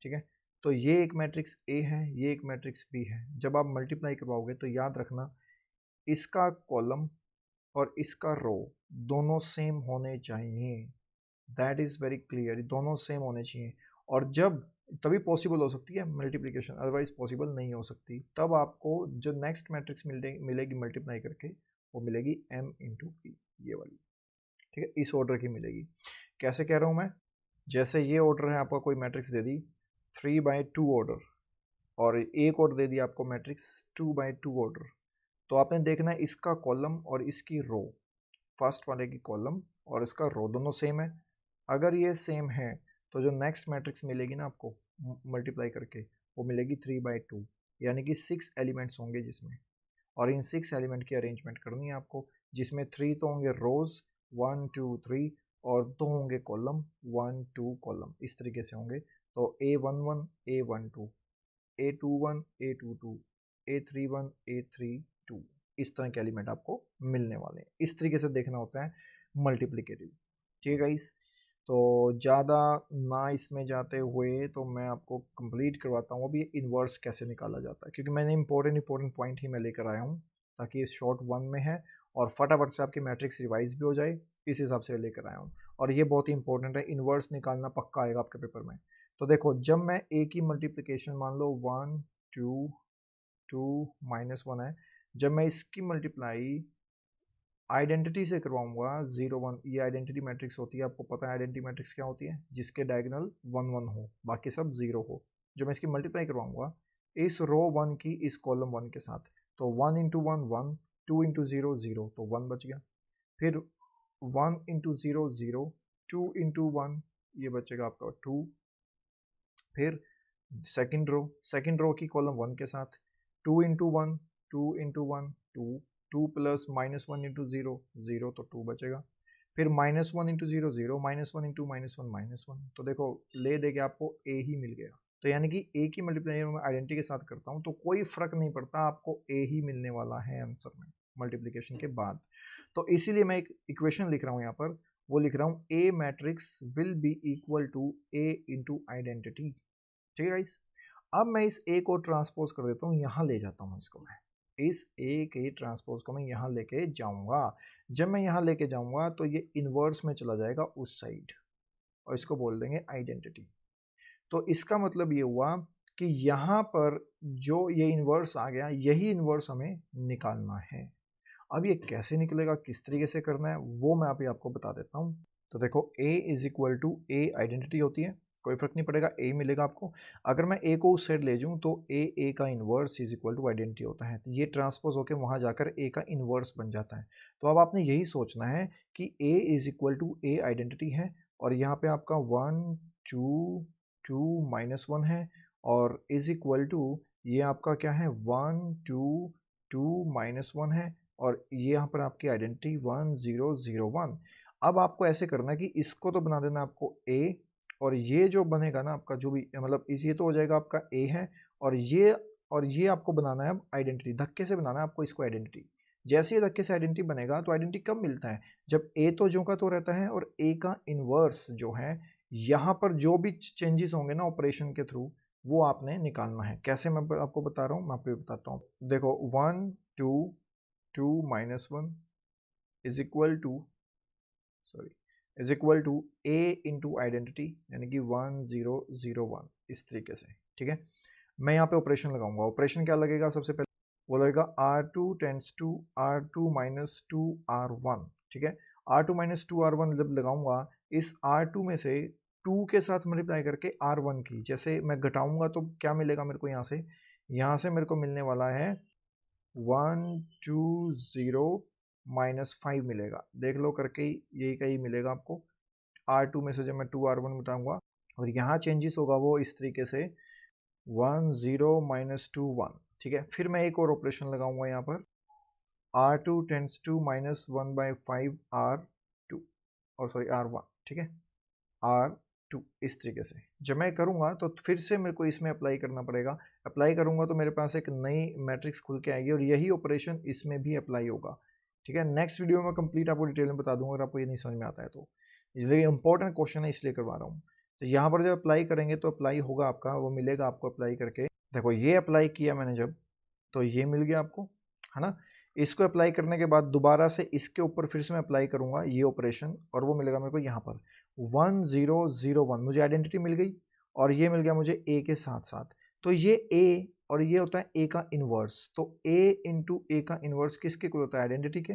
A: ठीक है, तो ये एक मैट्रिक्स A है, ये एक मैट्रिक्स B है। जब आप मल्टीप्लाई करवाओगे तो याद रखना इसका कॉलम और इसका रो दोनों सेम होने चाहिए। दैट इज वेरी क्लियर, दोनों सेम होने चाहिए। और जब तभी पॉसिबल हो सकती है मल्टीप्लिकेशन, अदरवाइज पॉसिबल नहीं हो सकती। तब आपको जो नेक्स्ट मैट्रिक्स मिलेगी मल्टीप्लाई करके, वो मिलेगी m इंटू पी, ये वाली। ठीक है, इस ऑर्डर की मिलेगी। कैसे कह रहा हूँ मैं? जैसे ये ऑर्डर है, आपका कोई मैट्रिक्स दे दी 3/2 ऑर्डर, और एक और दे दिया आपको मैट्रिक्स 2/2 ऑर्डर, तो आपने देखना है इसका कॉलम और इसकी रो, फर्स्ट वाले की कॉलम और इसका रो दोनों सेम है। अगर ये सेम है तो जो नेक्स्ट मैट्रिक्स मिलेगी ना आपको मल्टीप्लाई करके, वो मिलेगी 3/2, यानी कि 6 एलिमेंट्स होंगे जिसमें, और इन 6 एलिमेंट की अरेंजमेंट करनी है आपको, जिसमें 3 तो होंगे रोज 1 2 3, और 2 होंगे कॉलम 1 2 कॉलम, इस तरीके से होंगे। तो A11 A12 A21 A22 A31 A32, इस तरह के एलिमेंट आपको मिलने वाले हैं। इस तरीके से देखना होता है मल्टीप्लिकेटिव। ठीक है गाइस, तो ज़्यादा ना इसमें जाते हुए तो मैं आपको कंप्लीट करवाता हूँ अभी इन्वर्स कैसे निकाला जाता है, क्योंकि मैंने इंपॉर्टेंट पॉइंट ही मैं लेकर आया हूँ, ताकि इस शॉर्ट 1 में है और फटाफट से आपकी मैट्रिक्स रिवाइज भी हो जाए, इस हिसाब से लेकर आया हूँ। और ये बहुत ही इंपॉर्टेंट है, इन्वर्स निकालना पक्का आएगा आपके पेपर में। तो देखो जब मैं ए की मल्टीप्लिकेशन मान लो 1 2 2 -1 है, जब मैं इसकी मल्टीप्लाई आइडेंटिटी से करवाऊंगा 0 1, ये आइडेंटिटी मैट्रिक्स होती है, आपको पता है आइडेंटिटी मैट्रिक्स क्या होती है? जिसके डायगोनल 1 1 हो, बाकी सब 0 हो। जब मैं इसकी मल्टीप्लाई करवाऊंगा इस रो 1 की इस कॉलम 1 के साथ, तो 1 इंटू 1 1, 2 इंटू 0 0, तो 1 बच गया। फिर 1 इंटू 0 0, 2 इंटू 1, ये बचेगा आपका 2, फिर सेकेंड रो की कॉलम 1 के साथ 2 इंटू 1 2 इंटू 1 2 2 प्लस -1 इंटू 0 0 तो 2 बचेगा। फिर -1 इंटू 0 0 -1 इंटू -1 तो देखो ले देके आपको ए ही मिल गया। तो यानी कि ए की मल्टीप्लाई मैं आइडेंटिटी के साथ करता हूँ तो कोई फर्क नहीं पड़ता, आपको ए ही मिलने वाला है आंसर में मल्टीप्लिकेशन के बाद। तो इसीलिए मैं एक इक्वेशन लिख रहा हूँ यहाँ पर, वो लिख रहा हूँ A matrix will be equal to A into identity. ठीक है गाइस, अब मैं इस ए को ट्रांसपोज कर देता हूँ, यहाँ ले जाता हूँ इसको, मैं इस ए के ट्रांसपोज को मैं यहाँ लेके जाऊंगा। जब मैं यहाँ लेके जाऊंगा तो ये इनवर्स में चला जाएगा उस साइड और इसको बोल देंगे आइडेंटिटी। तो इसका मतलब ये हुआ कि यहाँ पर जो ये इनवर्स आ गया, यही इनवर्स हमें निकालना है। अब ये कैसे निकलेगा, किस तरीके से करना है, वो मैं अभी आपको बता देता हूँ। तो देखो a is equal to A identity होती है, कोई फर्क नहीं पड़ेगा, a मिलेगा आपको। अगर मैं a को उस साइड ले जाऊँ तो a का inverse is equal to identity होता है, तो ये ट्रांसपोज होकर वहाँ जाकर a का इनवर्स बन जाता है। तो अब आपने यही सोचना है कि a is equal to A identity है और यहाँ पे आपका 1 2 2 -1 है और इज इक्वल टू ये आपका क्या है 1 2 2 -1 है और ये यहाँ पर आपकी आइडेंटिटी 1 0 0 1। अब आपको ऐसे करना है कि इसको तो बना देना आपको a और ये जो बनेगा ना आपका जो भी मतलब इस ये तो हो जाएगा आपका a है और ये आपको बनाना है अब आइडेंटिटी, धक्के से बनाना है आपको इसको आइडेंटिटी। जैसे ये धक्के से आइडेंटिटी बनेगा तो आइडेंटिटी कब मिलता है, जब a तो जो का तो रहता है और a का इनवर्स जो है यहाँ पर जो भी चेंजेस होंगे ना ऑपरेशन के थ्रू वो आपने निकालना है। कैसे मैं आपको बता रहा हूँ, मैं आपको बताता हूँ। देखो 1 2 2 -1 is equal to a into identity यानी कि 1 0 0 1 इस तरीके से। ठीक है, मैं यहाँ पे ऑपरेशन लगाऊंगा। ऑपरेशन क्या लगेगा, सबसे पहले वो लगेगा R2 tends to R2 minus 2 R1। ठीक है, R2 माइनस 2 R1 जब लगाऊंगा इस R2 में से 2 के साथ मल्टीप्लाई करके R1 की जैसे मैं घटाऊंगा तो क्या मिलेगा मेरे को, यहाँ से मेरे को मिलने वाला है 1 2 0 -5 मिलेगा। देख लो करके यही का ही मिलेगा आपको। R2 में से जब मैं 2 R1 बताऊंगा और यहाँ चेंजेस होगा वो इस तरीके से 1 0 -2 1। ठीक है, फिर मैं एक और ऑपरेशन लगाऊंगा यहाँ पर R2 टेंड्स टू -1/5 R2 और सॉरी R1। ठीक है, R2 इस तरीके से जब मैं करूँगा तो फिर से मेरे को इसमें अप्लाई करना पड़ेगा। अप्लाई करूँगा तो मेरे पास एक नई मैट्रिक्स खुल के आएगी और यही ऑपरेशन इसमें भी अप्लाई होगा। ठीक है, नेक्स्ट वीडियो में कंप्लीट आपको डिटेल में बता दूंगा अगर आपको ये नहीं समझ में आता है तो। ये इंपॉर्टेंट क्वेश्चन है इसलिए करवा रहा हूँ। तो यहाँ पर जब अप्लाई करेंगे तो अप्लाई होगा आपका, वो मिलेगा आपको अप्लाई करके। देखो ये अप्लाई किया मैंने जब, तो ये मिल गया आपको, है ना। इसको अप्लाई करने के बाद दोबारा से इसके ऊपर फिर से मैं अप्लाई करूँगा ये ऑपरेशन और वो मिलेगा मेरे को यहाँ पर 1 0 0 1। मुझे आइडेंटिटी मिल गई और ये मिल गया मुझे ए के साथ साथ। तो ये ए और ये होता है ए का इनवर्स, तो ए इंटू ए का इनवर्स किसके इक्वल होता है, आइडेंटिटी के।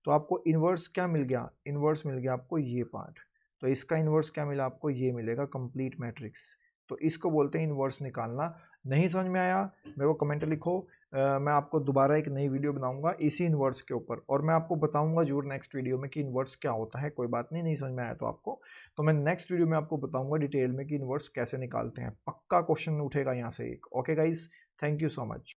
A: तो आपको इनवर्स क्या मिल गया, इनवर्स मिल गया आपको ये पार्ट। तो इसका इनवर्स क्या मिला आपको, ये मिलेगा कंप्लीट मैट्रिक्स। तो इसको बोलते हैं इनवर्स निकालना। नहीं समझ में आया मेरे को कमेंट लिखो, मैं आपको दोबारा एक नई वीडियो बनाऊंगा इसी इनवर्स के ऊपर और मैं आपको बताऊंगा जरूर नेक्स्ट वीडियो में कि इनवर्स क्या होता है। कोई बात नहीं, नहीं समझ में आया तो आपको, तो मैं नेक्स्ट वीडियो में आपको बताऊंगा डिटेल में कि इनवर्स कैसे निकालते हैं। पक्का क्वेश्चन उठेगा यहाँ से एक। Okay guys, thank you so much.